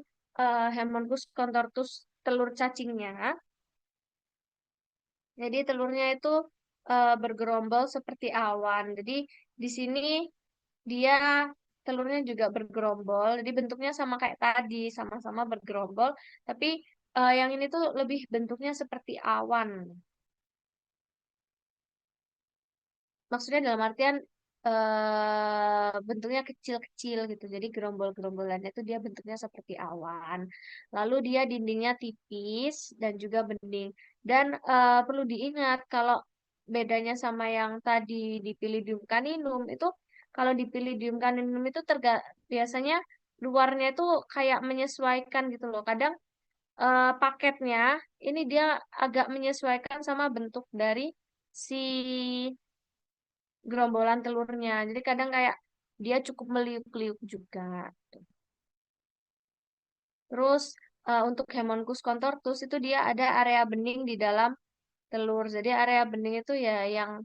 Speaker 1: Hemoncus contortus telur cacingnya. Jadi telurnya itu bergerombol seperti awan. Jadi di sini dia telurnya juga bergerombol. Jadi bentuknya sama kayak tadi, sama-sama bergerombol. Tapi yang ini tuh lebih bentuknya seperti awan. Maksudnya dalam artian bentuknya kecil-kecil gitu. Jadi gerombol-gerombolannya itu dia bentuknya seperti awan. Lalu dia dindingnya tipis dan juga bening. Dan perlu diingat kalau bedanya sama yang tadi di Pilidium caninum itu, kalau di Pilidium caninum itu biasanya luarnya itu kayak menyesuaikan gitu loh. Kadang paketnya ini dia agak menyesuaikan sama bentuk dari si gerombolan telurnya. Jadi kadang kayak dia cukup meliuk-liuk juga. Terus untuk Hemoncus contortus itu dia ada area bening di dalam telur. Jadi area bening itu ya yang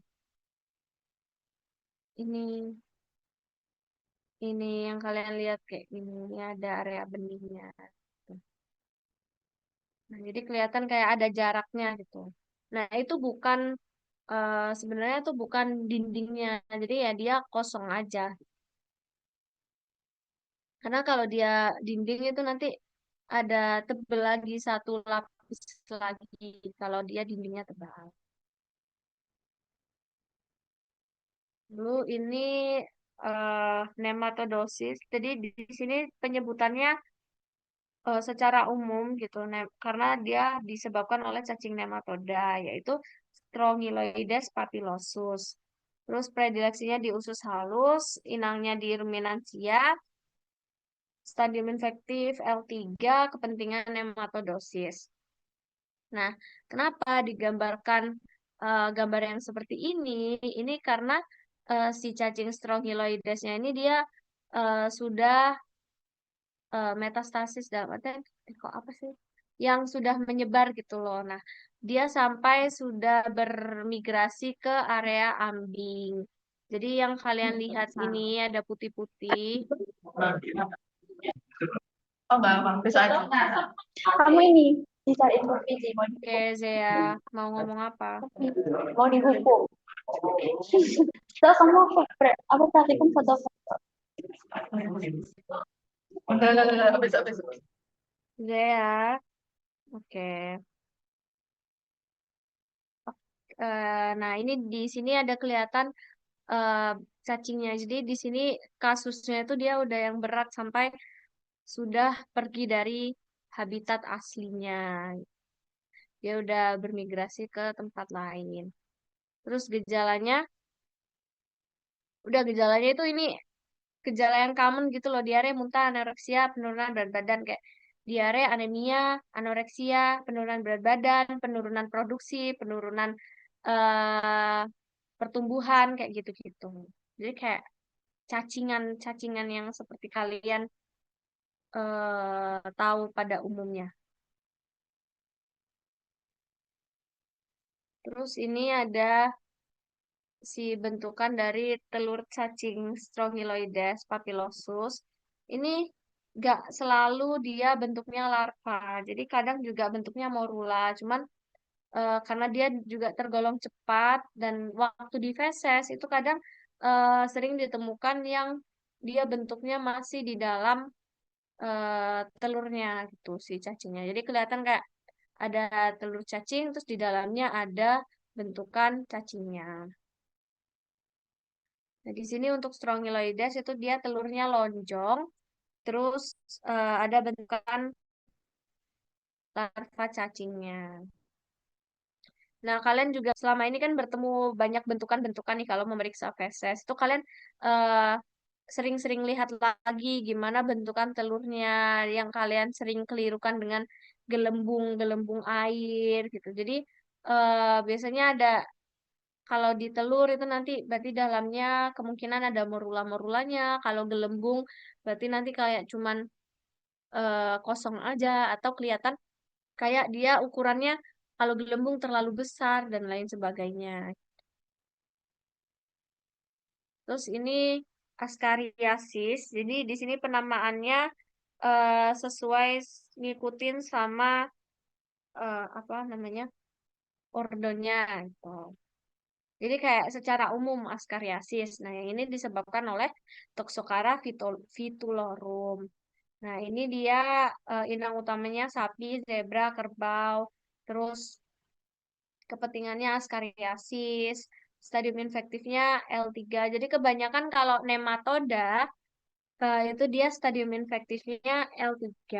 Speaker 1: ini yang kalian lihat kayak gini. Ini ada area beningnya. Nah, jadi kelihatan kayak ada jaraknya gitu. Nah, itu bukan sebenarnya itu bukan dindingnya. Jadi ya dia kosong aja. Karena kalau dia dinding itu nanti ada tebel lagi satu lapis lagi kalau dia dindingnya tebal. Lalu ini nematodosis. Jadi di sini penyebutannya secara umum gitu, karena dia disebabkan oleh cacing nematoda, yaitu Strongyloides papillosus. Terus predileksinya di usus halus, inangnya di ruminansia, stadium infektif L3, kepentingan nematodosis. Nah, kenapa digambarkan gambar yang seperti ini? Ini karena si cacing Strongyloidesnya ini dia sudah metastasis dalam artian kok apa sih? Yang sudah menyebar gitu loh. Nah, dia sampai sudah bermigrasi ke area ambing. Jadi yang kalian lihat ini ada putih-putih.
Speaker 3: Oh, gampang. Bisa aja.
Speaker 5: Kamu ini dicariin Biji,
Speaker 1: Oke, Zea, mau ngomong apa?
Speaker 5: mau dihukum. So kamu apa praktikum foto?
Speaker 3: Udah, bisa.
Speaker 1: Zea, oke. Nah, ini di sini ada kelihatan eh, cacingnya. Jadi di sini kasusnya itu dia udah yang berat sampai sudah pergi dari habitat aslinya. Dia udah bermigrasi ke tempat lain. Terus gejalanya itu ini gejala yang common gitu loh, diare, muntah, anoreksia, penurunan berat badan kayak diare, anemia, anoreksia, penurunan berat badan, penurunan produksi, penurunan eh, pertumbuhan kayak gitu-gitu. Jadi kayak cacingan-cacingan yang seperti kalian tahu pada umumnya. Terus ini ada si bentukan dari telur cacing Strongyloides papillosus. Ini nggak selalu dia bentuknya larva. Jadi kadang juga bentuknya morula. Cuman karena dia juga tergolong cepat dan waktu di feses itu kadang sering ditemukan yang dia bentuknya masih di dalam telurnya gitu si cacingnya. Jadi kelihatan kayak ada telur cacing terus di dalamnya ada bentukan cacingnya. Nah, di sini untuk Strongyloides itu dia telurnya lonjong, terus ada bentukan larva cacingnya. Nah, kalian juga selama ini kan bertemu banyak bentukan-bentukan nih kalau memeriksa feses. Itu kalian eh, sering-sering lihat lagi gimana bentukan telurnya yang kalian sering kelirukan dengan gelembung-gelembung air gitu. Jadi biasanya ada kalau di telur itu nanti berarti dalamnya kemungkinan ada morula-morulanya. Kalau gelembung berarti nanti kayak cuman kosong aja atau kelihatan kayak dia ukurannya kalau gelembung terlalu besar dan lain sebagainya. Terus ini askariasis. Jadi di sini penamaannya sesuai ngikutin sama apa namanya? ordonya gitu. Jadi kayak secara umum askariasis. Nah, yang ini disebabkan oleh Toxocara vitulorum. Nah, ini dia inang utamanya sapi, zebra, kerbau, terus kepentingannya askariasis, stadium infektifnya L3. Jadi kebanyakan kalau nematoda itu dia stadium infektifnya L3.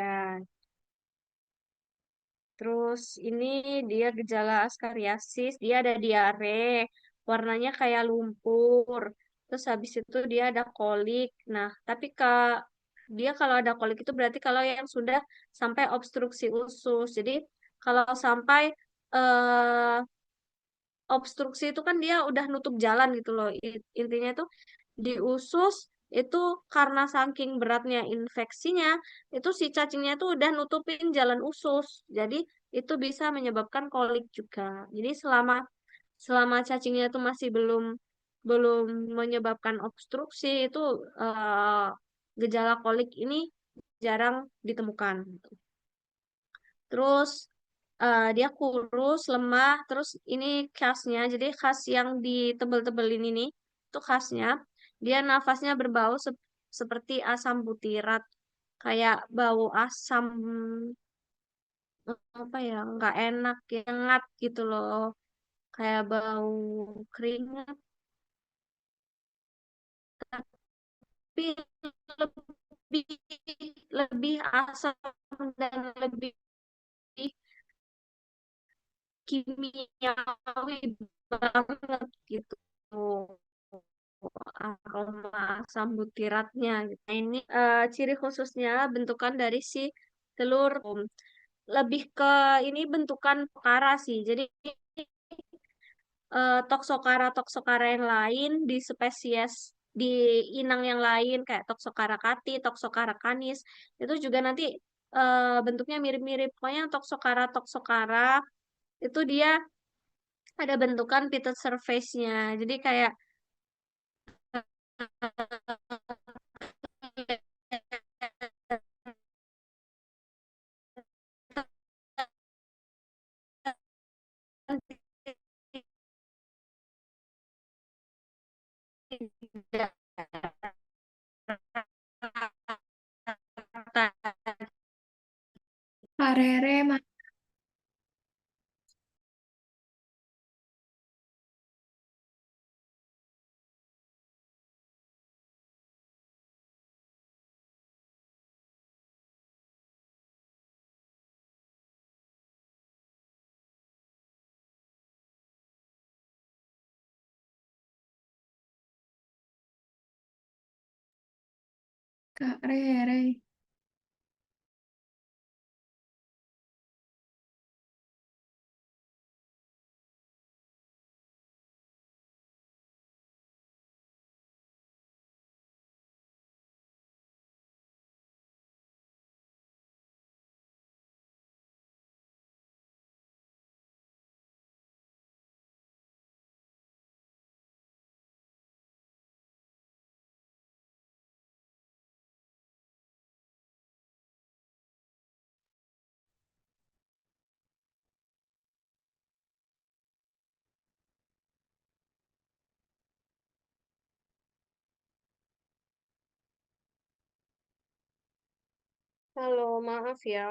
Speaker 1: Terus ini dia gejala askariasis, dia ada diare, warnanya kayak lumpur. Terus habis itu dia ada kolik. Nah, tapi dia kalau ada kolik itu berarti kalau yang sudah sampai obstruksi usus. Jadi kalau sampai eh, obstruksi itu kan dia udah nutup jalan gitu loh. Intinya itu di usus itu karena saking beratnya infeksinya, itu si cacingnya itu udah nutupin jalan usus. Jadi itu bisa menyebabkan kolik juga. Jadi selama selama cacingnya itu masih belum belum menyebabkan obstruksi itu gejala kolik ini jarang ditemukan. Terus dia kurus, lemah, terus ini khasnya, jadi khas yang ditebel-tebelin ini, itu khasnya, dia nafasnya berbau seperti asam butirat, kayak bau asam, apa ya, nggak enak, ya, ngat gitu loh, kayak bau keringat, tapi lebih lebih asam dan lebih kimiawi banget gitu aroma asam butiratnya gitu. Nah, ini ciri khususnya bentukan dari si telur lebih ke ini bentukan perkara sih. Jadi toksokara yang lain di spesies di inang yang lain kayak Toxocara cati, Toxocara canis itu juga nanti bentuknya mirip-mirip. Pokoknya Toxocara itu dia ada bentukan pitted surface-nya. Jadi kayak
Speaker 2: Kak Rere, Kak Rere.
Speaker 1: halo, maaf ya.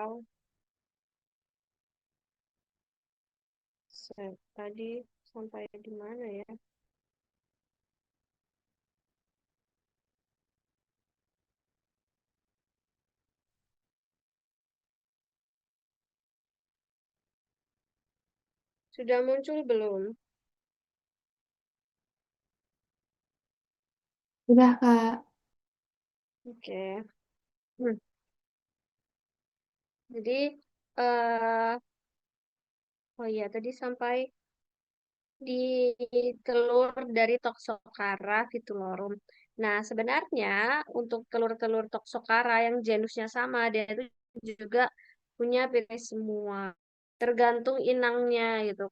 Speaker 1: Tadi sampai di mana ya? Sudah muncul belum?
Speaker 2: Udah, Kak.
Speaker 1: Oke. Hmm. Jadi, eh oh iya, tadi sampai di telur dari Toxocara vitulorum. Nah, sebenarnya untuk telur-telur Toxocara yang genusnya sama, dia itu juga punya piris semua. Tergantung inangnya gitu.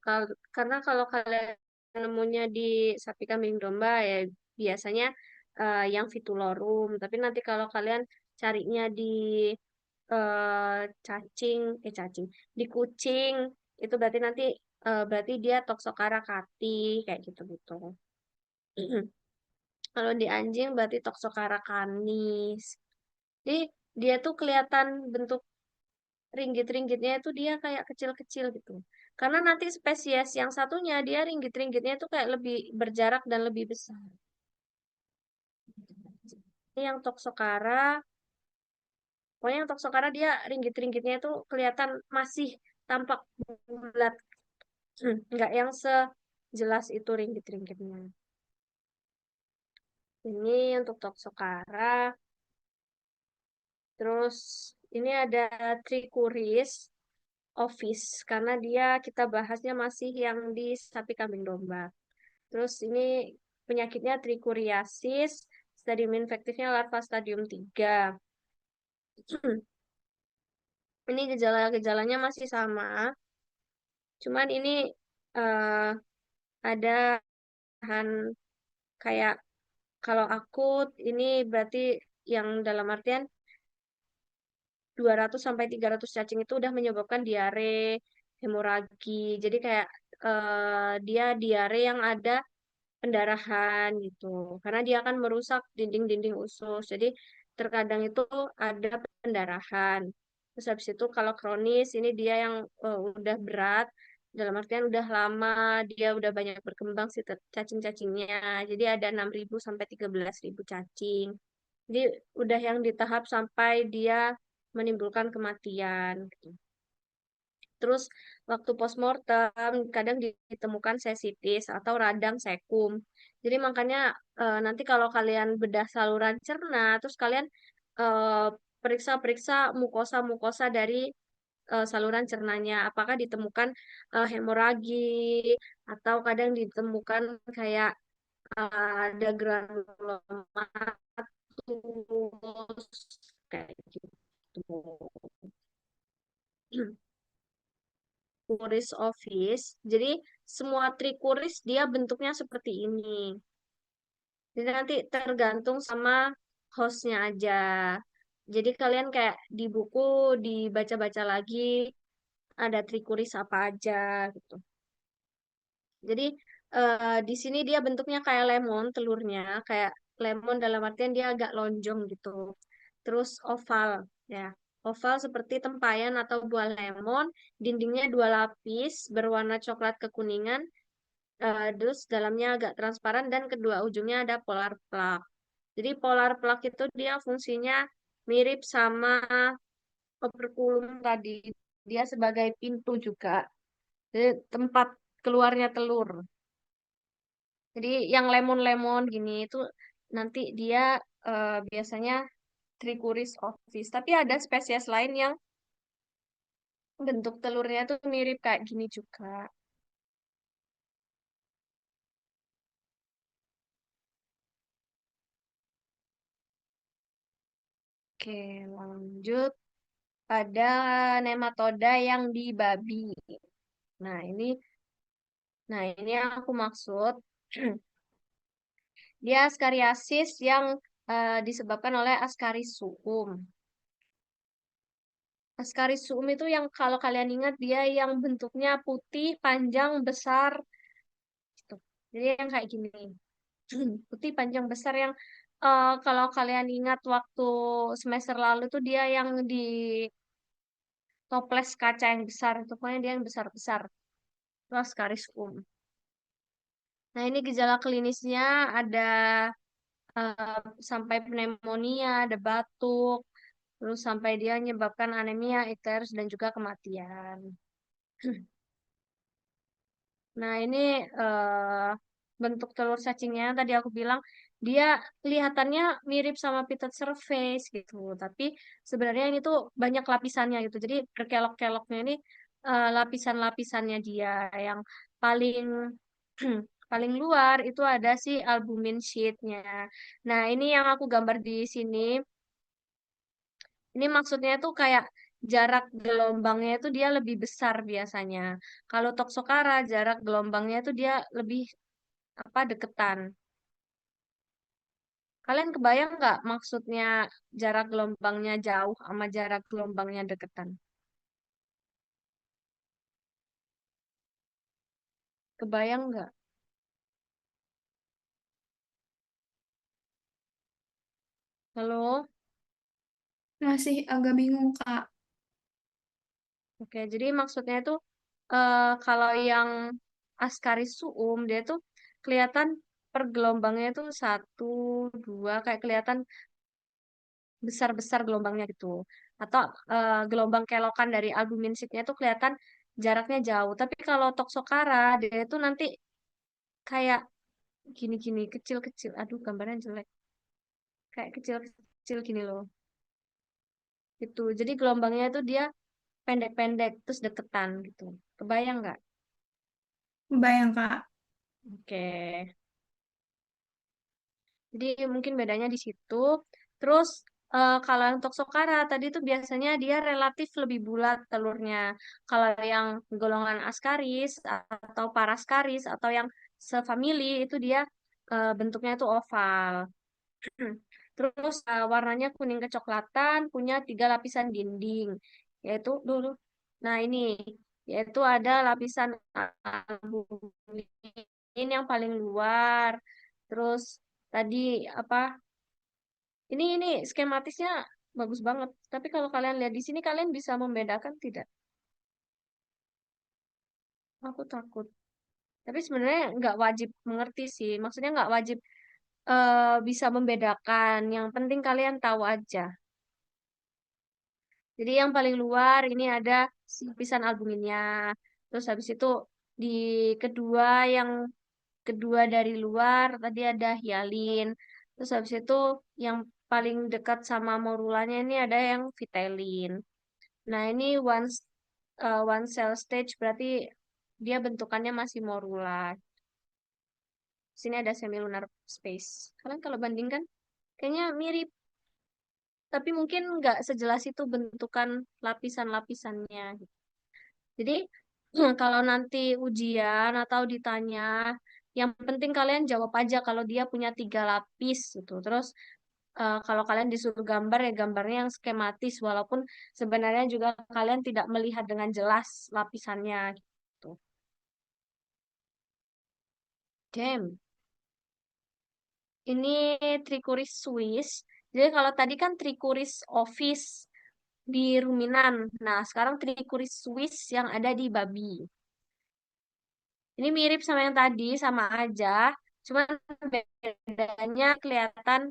Speaker 1: Karena kalau kalian nemunya di sapi kambing domba ya biasanya yang vitulorum. Tapi nanti kalau kalian carinya di cacing, di kucing, itu berarti nanti berarti dia Toxocara cati kayak gitu-gitu. Kalau di anjing berarti Toxocara canis. Jadi dia tuh kelihatan bentuk ringgit-ringgitnya itu dia kayak kecil-kecil gitu. Karena nanti spesies yang satunya dia ringgit-ringgitnya itu kayak lebih berjarak dan lebih besar. Ini yang Toxocara, pokoknya yang Toxocara dia ringgit-ringgitnya itu kelihatan masih tampak bulat. Nggak yang sejelas itu ringgit-ringgitnya. Ini untuk Toxocara. Terus ini ada Trichuris ovis karena dia kita bahasnya masih yang di sapi kambing domba. Terus ini penyakitnya trichuriasis, stadium infektifnya larva stadium 3. Ini gejala-gejalanya masih sama, cuman ini eh, ada bahan kayak kalau akut ini berarti yang dalam artian 200 sampai 300 cacing itu udah menyebabkan diare, hemoragi. Jadi kayak dia diare yang ada pendarahan gitu. Karena dia akan merusak dinding-dinding usus. Jadi terkadang itu ada pendarahan. Terus habis itu kalau kronis ini dia yang udah berat. Dalam artian udah lama, dia udah banyak berkembang si cacing-cacingnya. Jadi ada 6.000 sampai 13.000 cacing. Jadi udah yang di tahap sampai dia menimbulkan kematian gitu. Terus waktu postmortem kadang ditemukan sesitis atau radang sekum. Jadi makanya nanti kalau kalian bedah saluran cerna, terus kalian eh, periksa-periksa mukosa-mukosa dari saluran cernanya. Apakah ditemukan hemoragi atau kadang ditemukan kayak ada granulomatus kayak gitu. Kuris office. Jadi semua trikuris dia bentuknya seperti ini. Jadi nanti tergantung sama hostnya aja. Jadi kalian kayak di buku dibaca-baca lagi ada trikuris apa aja gitu. Jadi di sini dia bentuknya kayak lemon telurnya, kayak lemon dalam artian dia agak lonjong gitu. Terus oval ya. Oval seperti tempayan atau buah lemon, dindingnya 2 lapis berwarna coklat kekuningan, terus dalamnya agak transparan dan kedua ujungnya ada polar plak. Jadi polar plak itu dia fungsinya mirip sama operculum tadi. Dia sebagai pintu juga. Jadi tempat keluarnya telur. Jadi yang lemon-lemon gini itu nanti dia biasanya Trichuris ovis. Tapi ada spesies lain yang bentuk telurnya tuh mirip kayak gini juga. Oke, lanjut. Ada nematoda yang di babi. Nah, ini yang aku maksud. Dia askariasis yang disebabkan oleh Ascaris-suum. Ascaris-suum itu yang kalau kalian ingat dia yang bentuknya putih, panjang, besar. Gitu. Jadi yang kayak gini. Putih, panjang, besar yang kalau kalian ingat waktu semester lalu tuh dia yang di toples kaca yang besar. Itu pokoknya dia yang besar-besar. Itu Ascaris-suum. Nah, ini gejala klinisnya ada sampai pneumonia, ada batuk, terus sampai dia menyebabkan anemia, icterus, dan juga kematian. Nah, ini eh, bentuk telur cacingnya yang tadi aku bilang, dia kelihatannya mirip sama pitted surface gitu, tapi sebenarnya ini tuh banyak lapisannya gitu. Jadi berkelok-keloknya ini lapisan-lapisannya dia yang paling paling luar itu ada si albumin sheet-nya. Nah, ini yang aku gambar di sini. Ini maksudnya tuh kayak jarak gelombangnya itu dia lebih besar biasanya. Kalau Toxocara jarak gelombangnya itu dia lebih apa deketan. Kalian kebayang nggak maksudnya jarak gelombangnya jauh sama jarak gelombangnya deketan? Kebayang nggak? Halo?
Speaker 2: Masih agak bingung, Kak.
Speaker 1: Oke, jadi maksudnya itu kalau yang Ascaris suum dia tuh kelihatan per gelombangnya itu satu, dua, kayak kelihatan besar-besar gelombangnya gitu. Atau gelombang kelokan dari albumin sheetnya itu kelihatan jaraknya jauh. Tapi kalau Toxocara dia itu nanti kayak gini-gini, kecil-kecil. Aduh, gambarnya jelek. Kayak kecil-kecil gini loh. Gitu. Jadi gelombangnya itu dia pendek-pendek terus deketan gitu. Kebayang nggak?
Speaker 2: Bayang, Kak.
Speaker 1: Oke. Jadi mungkin bedanya di situ. Terus kalau yang Toxocara tadi itu biasanya dia relatif lebih bulat telurnya. Kalau yang golongan Ascaris atau Parascaris atau yang sefamili itu dia bentuknya itu oval. Terus warnanya kuning kecoklatan, punya 3 lapisan dinding, yaitu dulu. Nah ini, yaitu ada lapisan albumin yang paling luar. Terus tadi apa? Ini skematisnya bagus banget. Tapi kalau kalian lihat di sini, kalian bisa membedakan tidak? Aku takut. Tapi sebenarnya nggak wajib mengerti sih. Maksudnya nggak wajib bisa membedakan. Yang penting kalian tahu aja. Jadi yang paling luar ini ada lapisan albuminnya. Terus habis itu di kedua yang kedua dari luar tadi ada hialin. Terus habis itu yang paling dekat sama morulanya ini ada yang vitelin. Nah, ini one cell stage berarti dia bentukannya masih morula. Sini ada semilunar space. Kalian kalau bandingkan kayaknya mirip, tapi mungkin nggak sejelas itu bentukan lapisan-lapisannya. Jadi kalau nanti ujian atau ditanya, yang penting kalian jawab aja kalau dia punya 3 lapis gitu. Terus kalau kalian disuruh gambar ya gambarnya yang skematis, walaupun sebenarnya juga kalian tidak melihat dengan jelas lapisannya gitu. Damn. Ini Trichuris Swiss. Jadi kalau tadi kan Trichuris Office di ruminan. Nah, sekarang Trichuris Swiss yang ada di babi. Ini mirip sama yang tadi, sama aja. Cuman bedanya kelihatan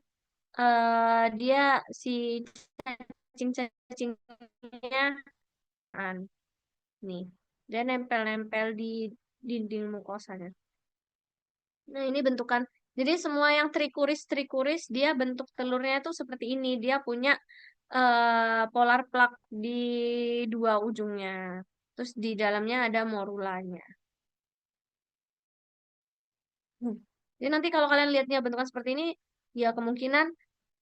Speaker 1: dia si cacing-cacingnya kan. Nih, dia nempel-nempel di dinding mukosanya. Nah, ini bentukan. Jadi semua yang trikuris dia bentuk telurnya itu seperti ini. Dia punya polar plak di dua ujungnya. Terus di dalamnya ada morulanya. Jadi nanti kalau kalian lihatnya bentukan seperti ini, ya kemungkinan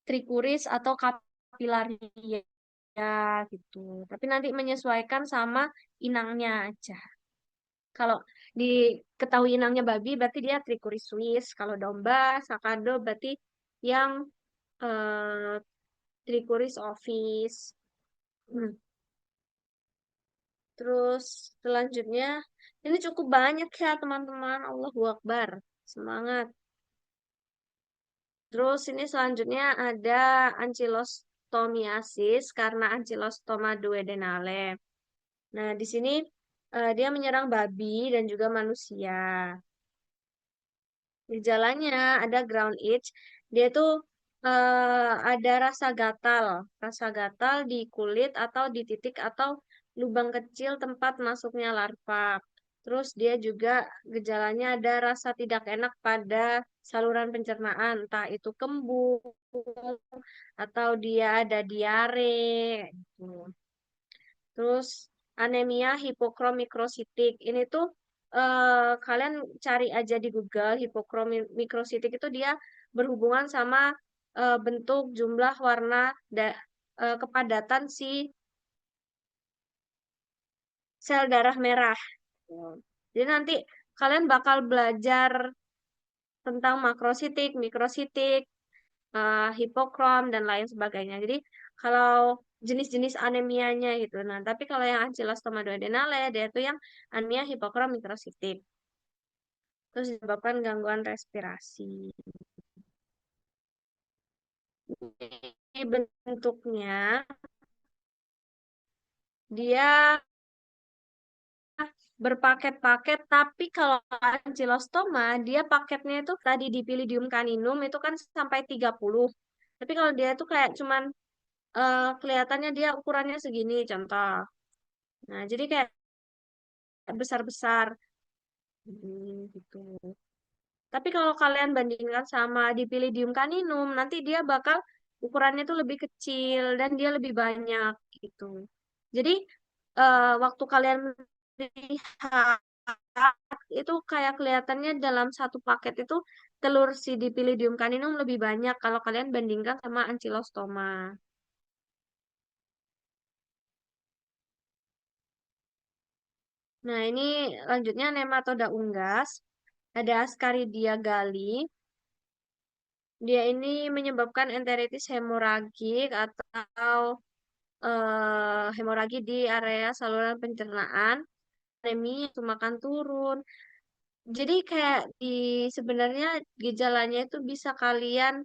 Speaker 1: trikuris atau kapilaria gitu. Tapi nanti menyesuaikan sama inangnya aja. Kalau diketahui inangnya babi, berarti dia trikuris Swiss. Kalau domba, sakado, berarti yang eh, trikuris office. Hmm. Terus selanjutnya, ini cukup banyak ya teman-teman. Allahu Akbar. Semangat. Terus ini selanjutnya ada Ankylostomiasis karena Ankylostoma duodenale. Nah, di sini dia menyerang babi dan juga manusia. Gejalanya ada ground itch. Dia tuh ada rasa gatal di kulit atau di titik atau lubang kecil tempat masuknya larva. Terus dia juga gejalanya ada rasa tidak enak pada saluran pencernaan, entah itu kembung atau dia ada diare gitu. Terus anemia hipokromikrosit. Ini tuh kalian cari aja di Google hipokromikrosit itu dia berhubungan sama bentuk jumlah warna kepadatan si sel darah merah. Jadi nanti kalian bakal belajar tentang makrositik, mikrositik, hipokrom dan lain sebagainya. Jadi kalau jenis-jenis anemianya gitu. Nah, tapi kalau yang ankylostoma duodenale dia itu yang anemia hipokrom mikrositik. terus disebabkan gangguan respirasi. Ini bentuknya dia berpaket-paket, tapi kalau ancylostoma dia paketnya itu tadi di Pilidium caninum itu kan sampai 30. Tapi kalau dia itu kayak cuman kelihatannya dia ukurannya segini contoh. Nah, jadi kayak besar-besar. Gitu. Tapi kalau kalian bandingkan sama Dipilidium caninum, nanti dia bakal ukurannya tuh lebih kecil dan dia lebih banyak gitu. Jadi waktu kalian lihat itu kayak kelihatannya dalam satu paket itu telur si Dipilidium caninum lebih banyak kalau kalian bandingkan sama Ancylostoma. Nah, ini lanjutnya nematoda unggas. Ada Ascaridia gali. Dia ini menyebabkan enteritis hemoragik atau hemoragi di area saluran pencernaan, anemia, nafsu makan turun. Jadi kayak sebenarnya gejalanya itu bisa kalian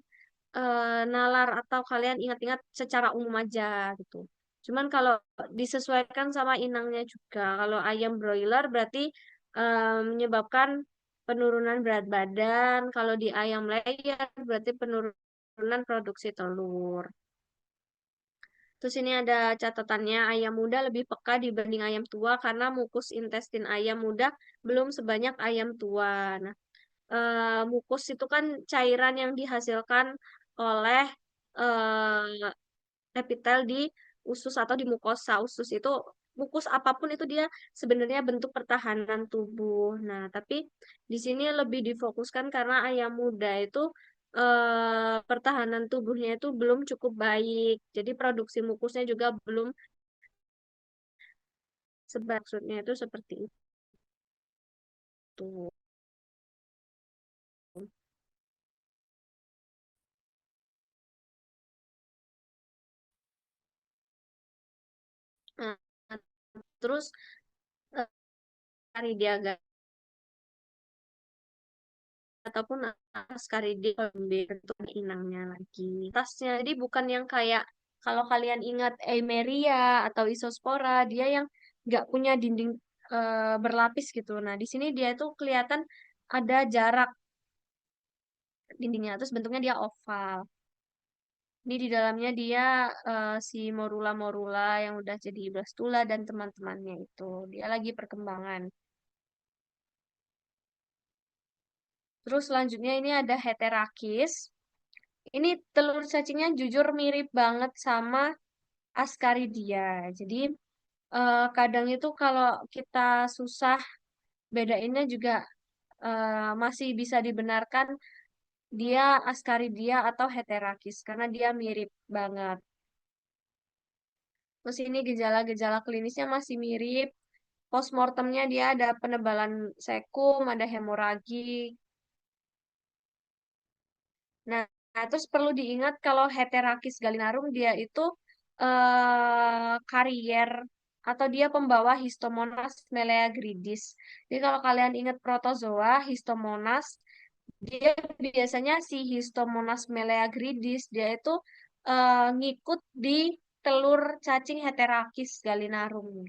Speaker 1: nalar atau kalian ingat-ingat secara umum aja gitu. Cuman kalau disesuaikan sama inangnya juga. Kalau ayam broiler berarti menyebabkan penurunan berat badan. Kalau di ayam layer berarti penurunan produksi telur. Terus ini ada catatannya, ayam muda lebih peka dibanding ayam tua karena mukus intestin ayam muda belum sebanyak ayam tua. Nah, mukus itu kan cairan yang dihasilkan oleh epitel di usus atau di mukosa usus itu mukus apapun itu dia sebenarnya bentuk pertahanan tubuh. Nah, tapi di sini lebih difokuskan karena ayam muda itu pertahanan tubuhnya itu belum cukup baik. Jadi produksi mukusnya juga belum maksudnya itu seperti itu. Nah, terus eh, Caridia ataupun Ascaridia bentuk inangnya lagi. Tasnya jadi bukan yang kayak kalau kalian ingat Eimeria atau Isospora, dia yang nggak punya dinding berlapis gitu. Nah, di sini dia tuh kelihatan ada jarak dindingnya, terus bentuknya dia oval. Ini di dalamnya dia si morula-morula yang udah jadi blastula dan teman-temannya itu. Dia lagi perkembangan. Terus selanjutnya ini ada heterakis. Ini telur cacingnya jujur mirip banget sama Ascaridia. Jadi kadang itu kalau kita susah bedainnya juga masih bisa dibenarkan dia Ascaridia atau Heterakis karena dia mirip banget. Terus ini gejala-gejala klinisnya masih mirip. Postmortemnya dia ada penebalan sekum, ada hemoragi. Nah, terus perlu diingat kalau Heterakis gallinarum dia itu karier atau dia pembawa Histomonas meleagridis. Jadi kalau kalian ingat protozoa Histomonas, dia biasanya si Histomonas meleagridis dia itu ngikut di telur cacing Heterakis gallinarum.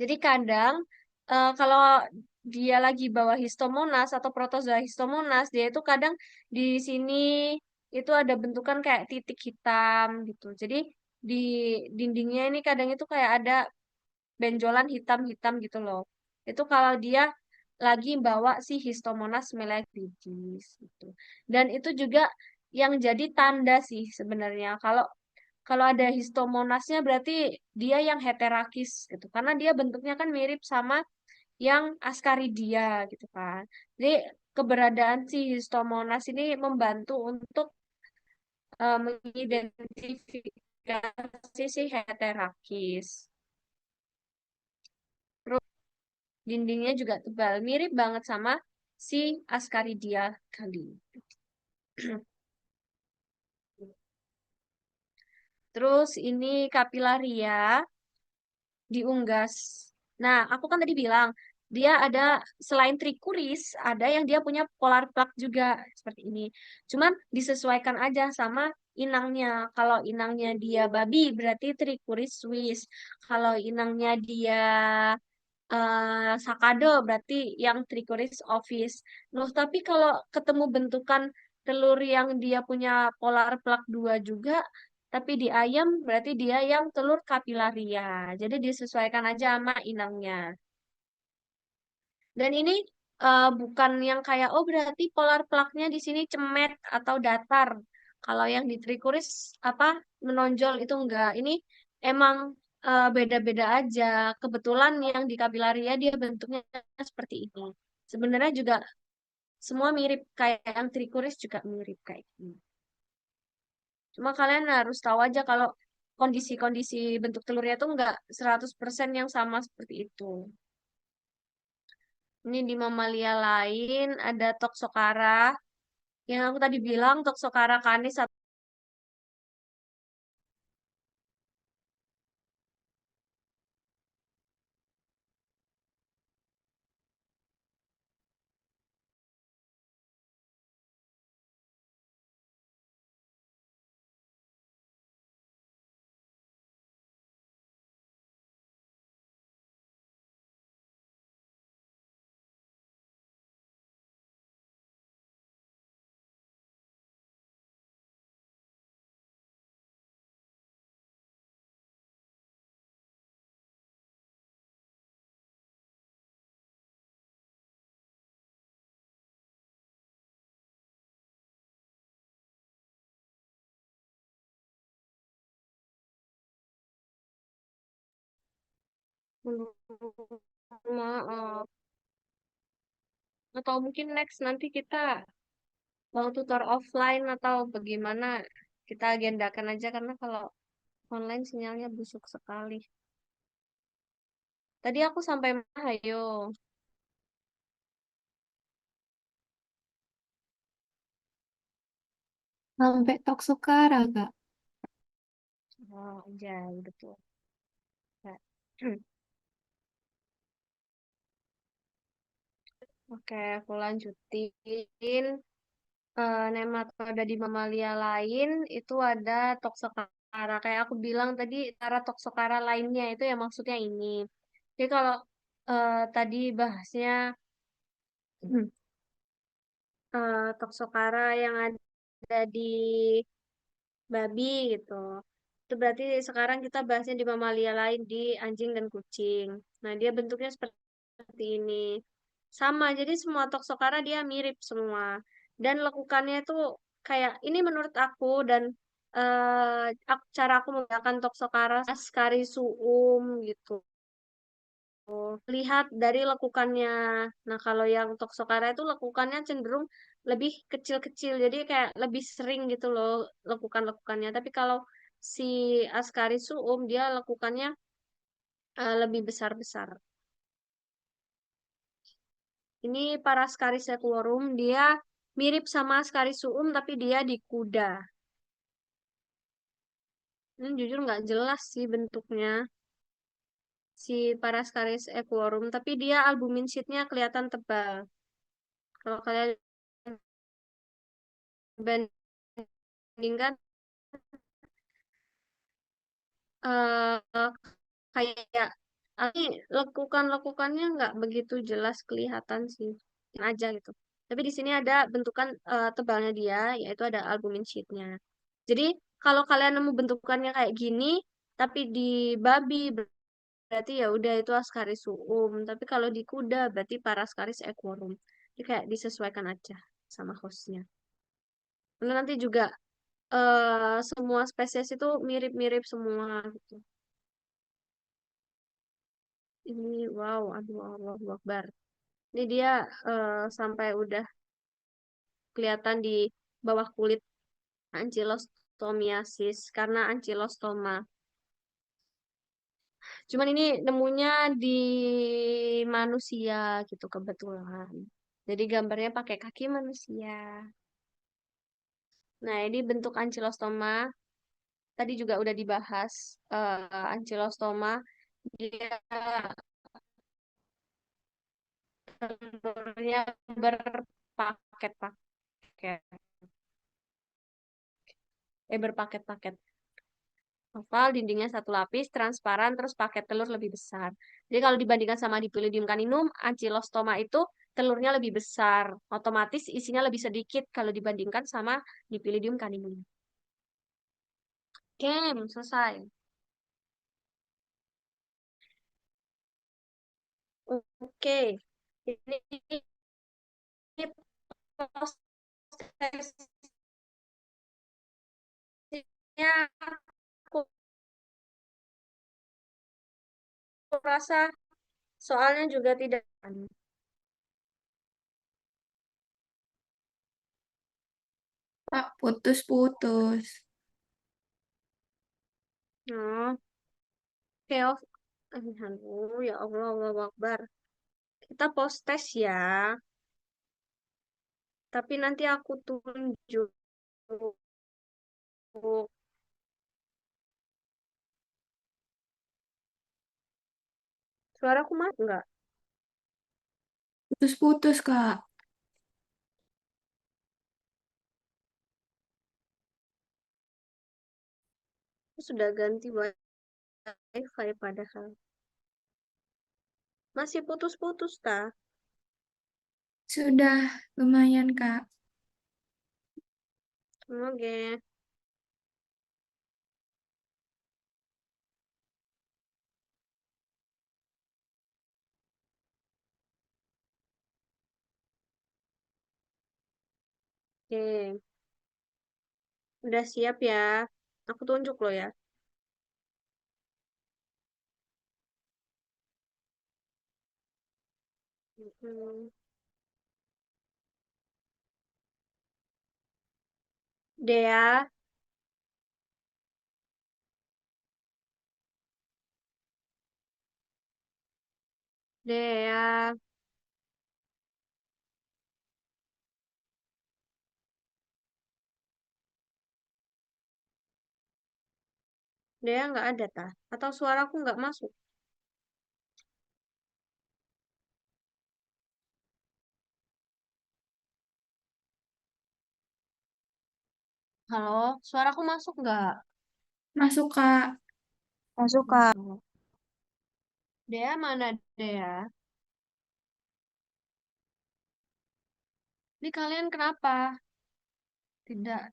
Speaker 1: Jadi kadang kalau dia lagi bawa histomonas atau protozoa histomonas, dia itu kadang di sini itu ada bentukan kayak titik hitam gitu. Jadi di dindingnya ini kadang itu kayak ada benjolan hitam-hitam gitu loh. Itu kalau dia lagi bawa si histomonas meleagridis gitu. Dan itu juga yang jadi tanda sih sebenarnya kalau kalau ada histomonasnya berarti dia yang heterakis gitu. Karena dia bentuknya kan mirip sama yang Ascaridia gitu kan. Jadi keberadaan si histomonas ini membantu untuk mengidentifikasi si heterakis. Terus dindingnya juga tebal, mirip banget sama si Ascaridia kali. Terus ini kapilaria di unggas. Nah, aku kan tadi bilang dia ada selain trikuris, ada yang dia punya polar plug juga seperti ini. Cuman disesuaikan aja sama inangnya. Kalau inangnya dia babi berarti trikuris Swiss. Kalau inangnya dia sakado berarti yang trikuris office. Loh, tapi kalau ketemu bentukan telur yang dia punya polar plug 2 juga, tapi di ayam berarti dia yang telur kapilaria. Jadi disesuaikan aja sama inangnya. Dan ini bukan yang kayak oh berarti polar plaknya di sini cemet atau datar. Kalau yang di trikuris apa menonjol itu enggak. Ini emang beda-beda aja. Kebetulan yang di kapilaria dia bentuknya seperti ini. Sebenarnya juga semua mirip kayak yang trikuris juga mirip kayak ini. Cuma kalian harus tahu aja kalau kondisi-kondisi bentuk telurnya itu enggak 100% yang sama seperti itu. Ini di mamalia lain ada Toxocara. Yang aku tadi bilang Toxocara canis maaf. Atau mungkin next nanti kita mau tutor offline atau bagaimana kita agendakan aja karena kalau online sinyalnya busuk sekali. Tadi aku sampai mana, ayo.
Speaker 4: Sampai Toksukara, Kak.
Speaker 1: Oh, iya, betul. Ya. Oke, aku lanjutin. Nematoda di mamalia lain itu ada Toxocara. Kayak aku bilang tadi, cara Toxocara lainnya itu ya maksudnya ini. Jadi kalau tadi bahasnya Toxocara yang ada di babi gitu. Itu berarti sekarang kita bahasnya di mamalia lain di anjing dan kucing. Nah, dia bentuknya seperti ini. Sama, jadi semua Toxocara dia mirip semua. Dan lekukannya itu kayak ini menurut aku dan cara aku menggunakan Toxocara Ascarissuum gitu. Lihat dari lekukannya. Nah, kalau yang Toxocara itu lekukannya cenderung lebih kecil-kecil. Jadi kayak lebih sering gitu loh lekukan-lekukannya. Tapi kalau si Ascarissuum dia lekukannya lebih besar-besar. Ini Parascaris equorum, dia mirip sama Ascarissuum tapi dia di kuda. Ini jujur nggak jelas sih bentuknya si Parascaris equorum, tapi dia albumin sheetnya kelihatan tebal. Kalau kalian bandingkan eh kayak ini lekukan-lekukannya nggak begitu jelas kelihatan sih aja gitu. Tapi di sini ada bentukan tebalnya dia, yaitu ada albumin sheetnya. Jadi kalau kalian nemu bentukannya kayak gini, tapi di babi berarti ya udah itu Ascarissuum. Tapi kalau di kuda berarti Parascaris equorum. Jadi kayak disesuaikan aja sama hostnya. Karena nanti juga semua spesies itu mirip-mirip semua gitu. Ini wow, aduh Allahu Akbar. Ini dia sampai udah kelihatan di bawah kulit Ankylostomiasis karena ankylostoma. Cuman ini nemunya di manusia gitu kebetulan. Jadi gambarnya pakai kaki manusia. Nah, ini bentuk ankylostoma. Tadi juga udah dibahas ankylostoma. Dia telurnya berpaket-paket. Berpaket-paket. Oval, dindingnya satu lapis, transparan, terus paket telur lebih besar. Jadi kalau dibandingkan sama Dipylidium caninum, ancylostoma itu telurnya lebih besar. Otomatis isinya lebih sedikit kalau dibandingkan sama Dipylidium caninum. Oke, selesai. Oke, ini prosesnya aku rasa soalnya juga tidak.
Speaker 2: Pak, putus-putus.
Speaker 1: Oh, oke, aduh, ya Allah, Allah Akbar. Kita post test ya, tapi nanti aku tunjuk. Suaraku mati nggak?
Speaker 2: Putus-putus, Kak.
Speaker 1: Aku sudah ganti wifi padahal. Masih putus-putus, ta?
Speaker 2: Sudah lumayan, Kak.
Speaker 1: Oke. Oke. Udah siap ya? Aku tunjuk loh ya. Hmm. Dea, Dea, Dea nggak ada, ta? Atau suaraku nggak masuk? Halo, suaraku masuk nggak?
Speaker 2: Masuk, Kak.
Speaker 5: Masuk, Kak.
Speaker 1: Dea mana, Dea? Ini kalian kenapa? Tidak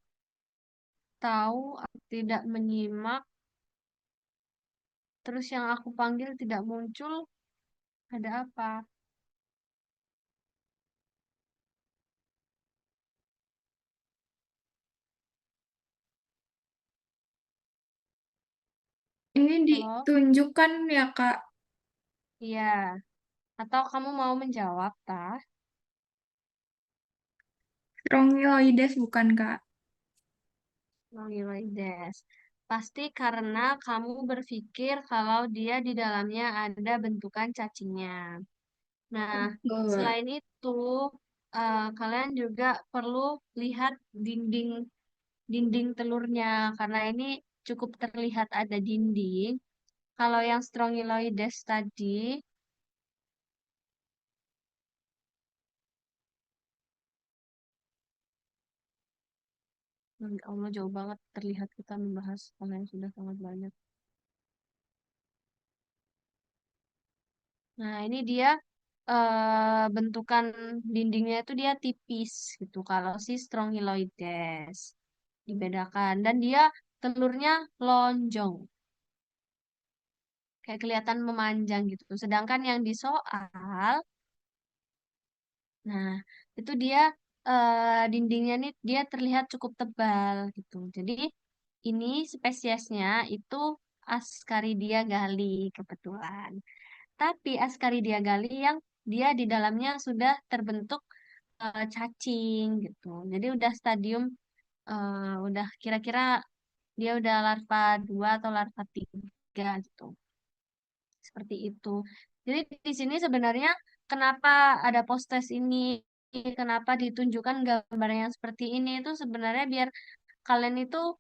Speaker 1: tahu, tidak menyimak, terus yang aku panggil tidak muncul. Ada apa?
Speaker 2: Ini
Speaker 1: Halo?
Speaker 2: ditunjukkan ya, Kak.
Speaker 1: Iya. Atau kamu mau menjawab, ta?
Speaker 2: Strongyloides bukan, Kak?
Speaker 1: Longiloides. Pasti karena kamu berpikir kalau dia di dalamnya ada bentukan cacingnya. Nah,
Speaker 2: Betul.
Speaker 1: selain itu, kalian juga perlu lihat dinding dinding telurnya karena ini cukup terlihat ada dinding. Kalau yang strongyloides tadi, ya Allah jauh banget terlihat kita membahas hal yang sudah sangat banyak. Nah, ini dia bentukan dindingnya itu dia tipis gitu. Kalau si strongyloides dibedakan dan dia telurnya lonjong, kayak kelihatan memanjang gitu. Sedangkan yang di soal, nah itu dia dindingnya nih dia terlihat cukup tebal gitu. Jadi ini spesiesnya itu Ascaridia galli kebetulan. Tapi Ascaridia galli yang dia di dalamnya sudah terbentuk cacing gitu. Jadi udah stadium udah kira-kira dia udah larva 2 atau larva 3 gitu. Seperti itu. Jadi di sini sebenarnya kenapa ada postes ini, kenapa ditunjukkan gambar yang seperti ini itu sebenarnya biar kalian itu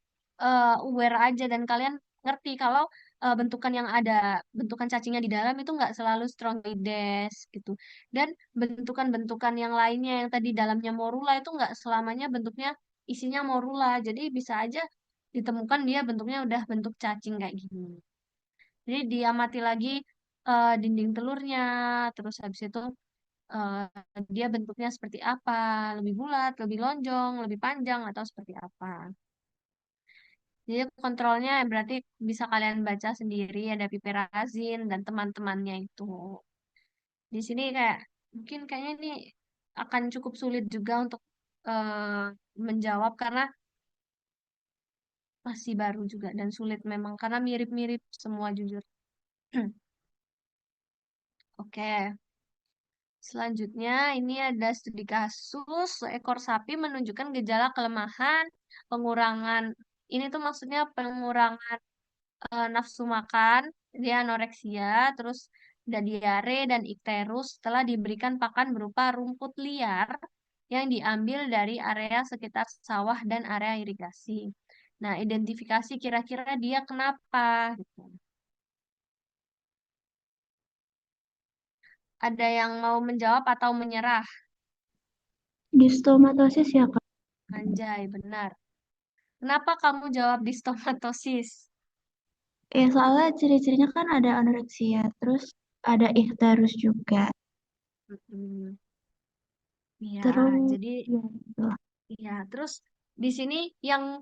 Speaker 1: aware aja dan kalian ngerti kalau bentukan yang ada bentukan cacingnya di dalam itu nggak selalu strongyloides gitu. Dan bentukan-bentukan yang lainnya yang tadi dalamnya morula itu nggak selamanya bentuknya isinya morula. Jadi bisa aja ditemukan dia bentuknya udah bentuk cacing kayak gini. Jadi diamati lagi dinding telurnya, terus habis itu eh, dia bentuknya seperti apa, lebih bulat, lebih lonjong, lebih panjang, atau seperti apa. Jadi kontrolnya berarti bisa kalian baca sendiri, ada piperazine dan teman-temannya itu. Di sini kayak mungkin kayaknya ini akan cukup sulit juga untuk menjawab karena masih baru juga dan sulit memang karena mirip-mirip semua jujur. Oke. Selanjutnya, ini ada studi kasus seekor sapi menunjukkan gejala kelemahan, pengurangan. Ini tuh maksudnya pengurangan nafsu makan, dia anoreksia, terus ada diare dan ikterus setelah diberikan pakan berupa rumput liar yang diambil dari area sekitar sawah dan area irigasi. Nah, identifikasi kira-kira dia kenapa gitu. Ada yang mau menjawab atau menyerah?
Speaker 5: Distomatosis ya, Kak?
Speaker 1: Anjay, benar. Kenapa kamu jawab distomatosis?
Speaker 5: Ya, soalnya ciri-cirinya kan ada anoreksia, terus ada ikterus juga.
Speaker 1: Mm-mm. Iya,
Speaker 5: Terus,
Speaker 1: jadi
Speaker 5: ya, gitu.
Speaker 1: ya terus di sini yang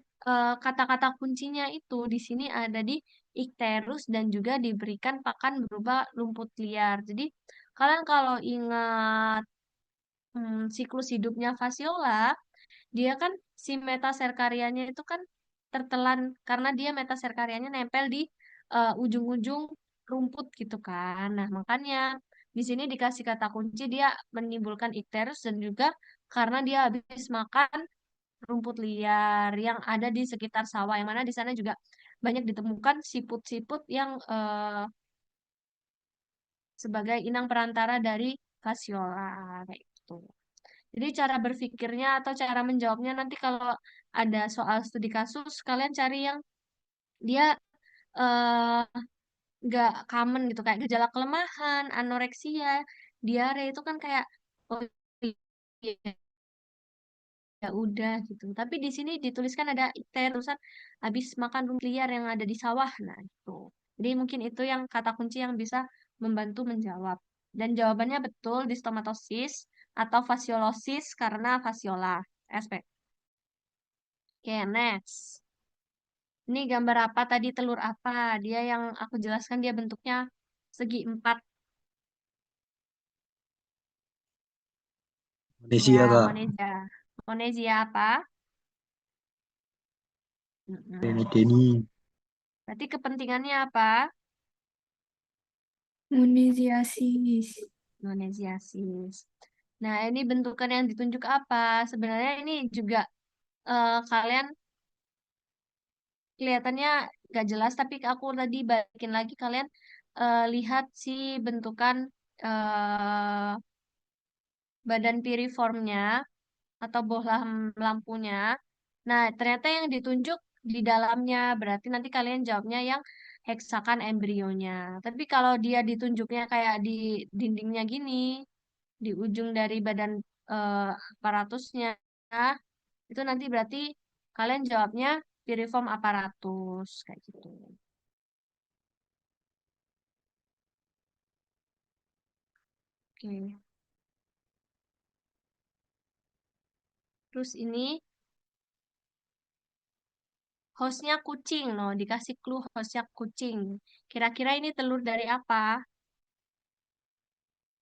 Speaker 1: kata-kata kuncinya itu di sini ada di ikterus dan juga diberikan pakan berupa rumput liar. Jadi kalian kalau ingat siklus hidupnya Fasiola, dia kan si metaserkarianya itu kan tertelan karena dia metaserkarianya nempel di ujung-ujung rumput gitu kan. Nah, makanya di sini dikasih kata kunci dia menimbulkan ikterus dan juga karena dia habis makan rumput liar yang ada di sekitar sawah yang mana di sana juga banyak ditemukan siput-siput yang sebagai inang perantara dari Fasiola kayak gitu. Jadi cara berpikirnya atau cara menjawabnya nanti kalau ada soal studi kasus, kalian cari yang dia eh, nggak common gitu, kayak gejala kelemahan, anoreksia, diare itu kan kayak oh iya, ya udah gitu. Tapi di sini dituliskan ada terusan habis makan rumput liar yang ada di sawah. Nah, itu. Jadi mungkin itu yang kata kunci yang bisa membantu menjawab. Dan jawabannya betul di stomatosis atau fasiolosis karena fasiola. SP. Oke, next. Ini gambar apa tadi telur apa? Dia yang aku jelaskan dia bentuknya segi empat.
Speaker 6: Indonesia,
Speaker 1: Ya,
Speaker 6: Kak.
Speaker 1: Monesia. Monesia apa?
Speaker 6: Ini
Speaker 1: Mm-mm.
Speaker 6: Denny.
Speaker 1: Berarti kepentingannya apa?
Speaker 2: Monisiasis.
Speaker 1: Monesiasis. Nah, ini bentukan yang ditunjuk apa? Sebenarnya ini juga kalian kelihatannya gak jelas, tapi aku tadi balikin lagi kalian lihat si bentukan eh, badan piriformnya atau lampunya. Nah, ternyata yang ditunjuk di dalamnya, berarti nanti kalian jawabnya yang heksakan embrionya. Tapi kalau dia ditunjuknya kayak di dindingnya gini, di ujung dari badan aparatusnya, itu nanti berarti kalian jawabnya piriform aparatus, kayak gitu. Oke. Terus ini hostnya kucing, loh. Dikasih clue hostnya kucing. Kira-kira ini telur dari apa?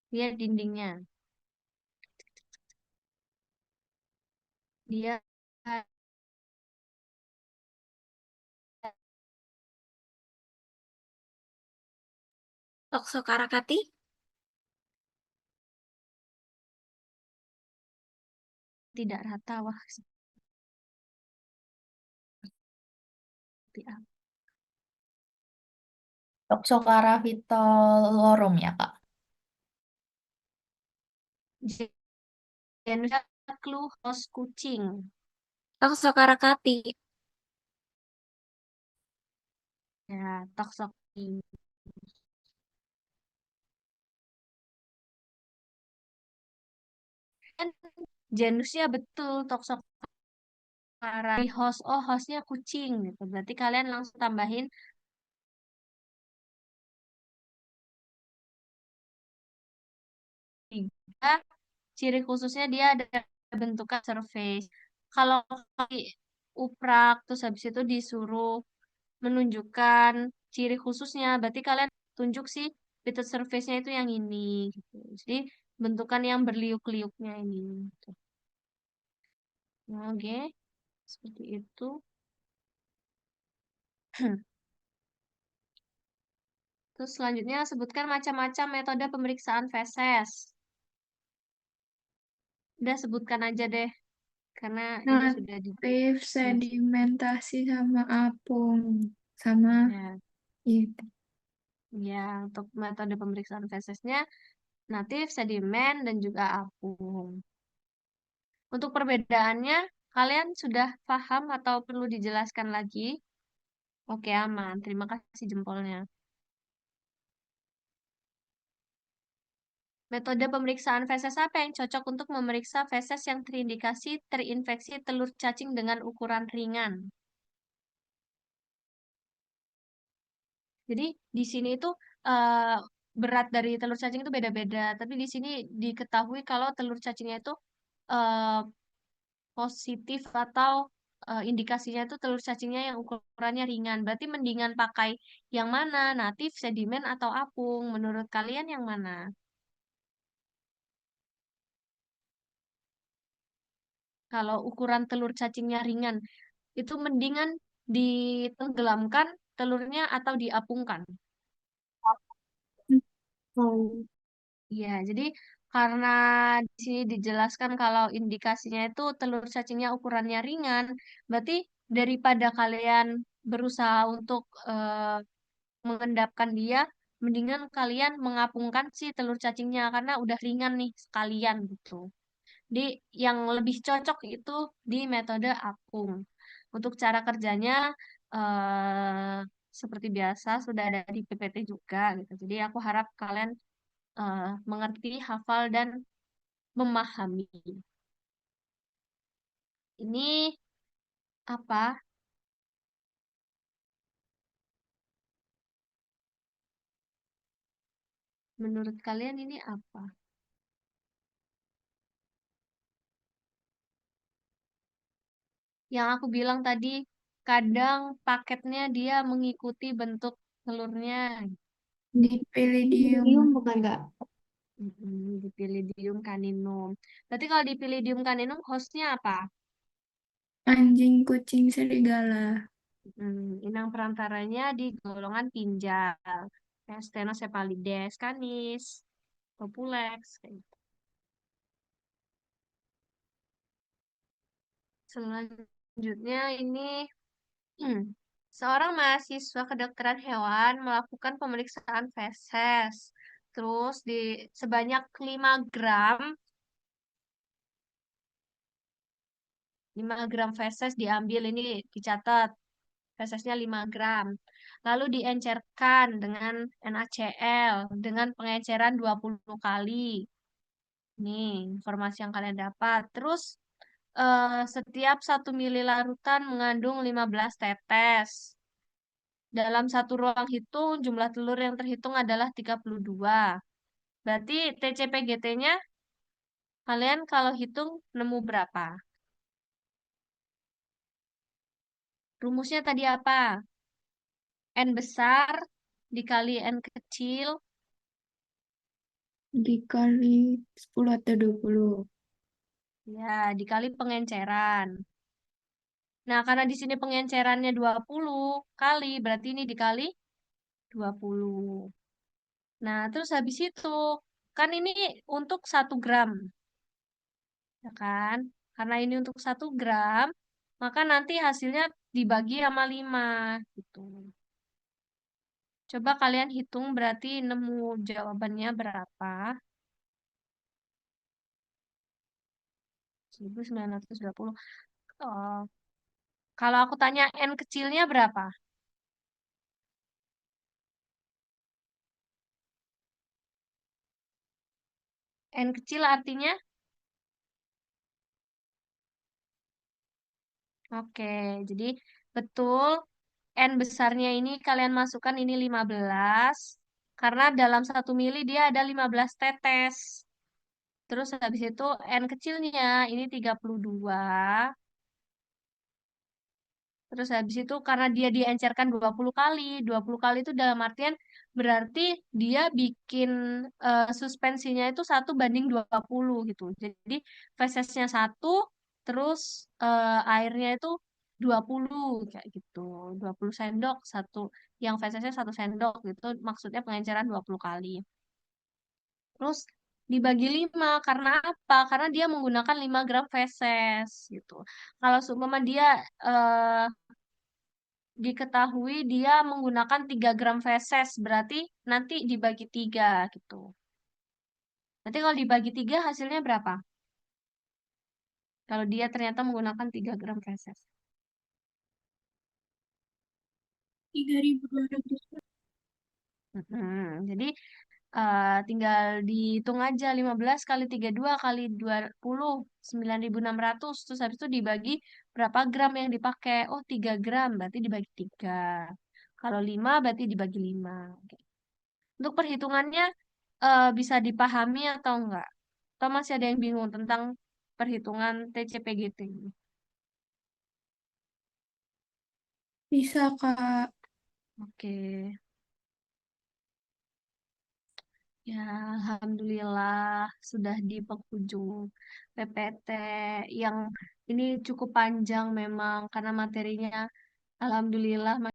Speaker 1: Lihat dindingnya. Dia
Speaker 4: Toxocarakati?
Speaker 1: tidak rata, wah seperti apa?
Speaker 4: Toxocara vitalorum ya, Kak.
Speaker 1: Genusnya clue host kucing.
Speaker 4: Toxocarakati.
Speaker 1: Ya, toksok Kan genusnya betul Toxocara. Di host, oh hostnya kucing gitu. Berarti kalian langsung tambahin tiga. Ciri khususnya dia ada bentukan surface. Kalau kali uprak, terus habis itu disuruh menunjukkan ciri khususnya, berarti kalian tunjuk sih fitted surface-nya itu yang ini. Gitu. Jadi bentukan yang berliuk-liuknya ini. Gitu. Oke, seperti itu. Terus selanjutnya sebutkan macam-macam metode pemeriksaan feses. Udah sebutkan aja deh, karena ini sudah di
Speaker 2: Natif, sedimentasi, sama apung. Sama
Speaker 1: ya,
Speaker 2: itu.
Speaker 1: ya untuk metode pemeriksaan fesesnya natif, sedimen, dan juga apung. Untuk perbedaannya, kalian sudah paham atau perlu dijelaskan lagi? Oke, aman. Terima kasih jempolnya. Metode pemeriksaan feses apa yang cocok untuk memeriksa feses yang terindikasi terinfeksi telur cacing dengan ukuran ringan? Jadi di sini itu eh, berat dari telur cacing itu beda-beda. Tapi di sini diketahui kalau telur cacingnya itu eh, positif atau indikasinya itu telur cacingnya yang ukurannya ringan. Berarti mendingan pakai yang mana? Natif, sedimen, atau apung? Menurut kalian yang mana? Kalau ukuran telur cacingnya ringan, itu mendingan ditenggelamkan telurnya atau diapungkan?
Speaker 2: Oh,
Speaker 1: Iya, jadi karena di sini dijelaskan kalau indikasinya itu telur cacingnya ukurannya ringan, berarti daripada kalian berusaha untuk mengendapkan dia, mendingan kalian mengapungkan si telur cacingnya karena udah ringan nih sekalian gitu. Di yang lebih cocok itu di metode apung. Untuk cara kerjanya eh, seperti biasa sudah ada di PPT juga gitu. Jadi aku harap kalian mengerti, hafal, dan memahami. Ini apa? Menurut kalian ini apa? Yang aku bilang tadi, kadang paketnya dia mengikuti bentuk telurnya.
Speaker 2: dipilidium,
Speaker 5: Medium bukan nggak?
Speaker 1: Dipilidium caninum. Berarti kalau dipilidium caninum hostnya apa?
Speaker 2: anjing, kucing, serigala.
Speaker 1: Inang perantaranya di golongan pinjal. Kayak Stenocephalides, canis, Populex. Kayak gitu. Selanjutnya ini seorang mahasiswa kedokteran hewan melakukan pemeriksaan feses. Terus di sebanyak 5 gram, 5 gram feses diambil ini dicatat. Fesesnya 5 gram. Lalu diencerkan dengan NaCl dengan pengenceran 20 kali. Nih, informasi yang kalian dapat. Terus setiap 1 mili larutan mengandung 15 tetes. Dalam satu ruang hitung, jumlah telur yang terhitung adalah 32. Berarti TCPGT-nya kalian kalau hitung nemu berapa? Rumusnya tadi apa? N besar dikali N kecil,
Speaker 2: Dikali 10 atau 20.
Speaker 1: ya dikali pengenceran. Nah, karena di sini pengencerannya 20 kali, berarti ini dikali 20. Nah, terus habis itu, kan ini untuk 1 gram, ya kan? Karena ini untuk 1 gram, maka nanti hasilnya dibagi sama 5, gitu. Coba kalian hitung berarti nemu jawabannya berapa? 1920. Oh, kalau aku tanya N kecilnya berapa? N kecil artinya? Oke, jadi betul N besarnya ini kalian masukkan ini 15. Karena dalam 1 mili dia ada 15 tetes. Terus habis itu N kecilnya ini 32. Terus habis itu karena dia diencerkan 20 kali. 20 kali itu dalam artian berarti dia bikin suspensinya itu 1:20 gitu. Jadi fesesnya 1, terus airnya itu 20 kayak gitu. 20 sendok satu, yang fesesnya 1 sendok gitu. Maksudnya pengenceran 20 kali. Terus dibagi 5 karena apa? Karena dia menggunakan 5 gram feses gitu. Kalau seumpama dia eh, diketahui dia menggunakan 3 gram feses, berarti nanti dibagi 3 gitu. Nanti kalau dibagi 3 hasilnya berapa? Kalau dia ternyata menggunakan 3 gram feses.
Speaker 2: 3.200.
Speaker 1: Jadi tinggal dihitung aja 15 kali 32 kali 20, 9.600. Terus habis itu dibagi berapa gram yang dipakai. Oh, 3 gram berarti dibagi 3. Kalau 5 berarti dibagi 5. Untuk perhitungannya bisa dipahami atau enggak? Atau masih ada yang bingung tentang perhitungan TCPGT ini?
Speaker 2: Bisa, Kak.
Speaker 1: Oke. Ya, alhamdulillah sudah di penghujung PPT yang ini cukup panjang memang karena materinya alhamdulillah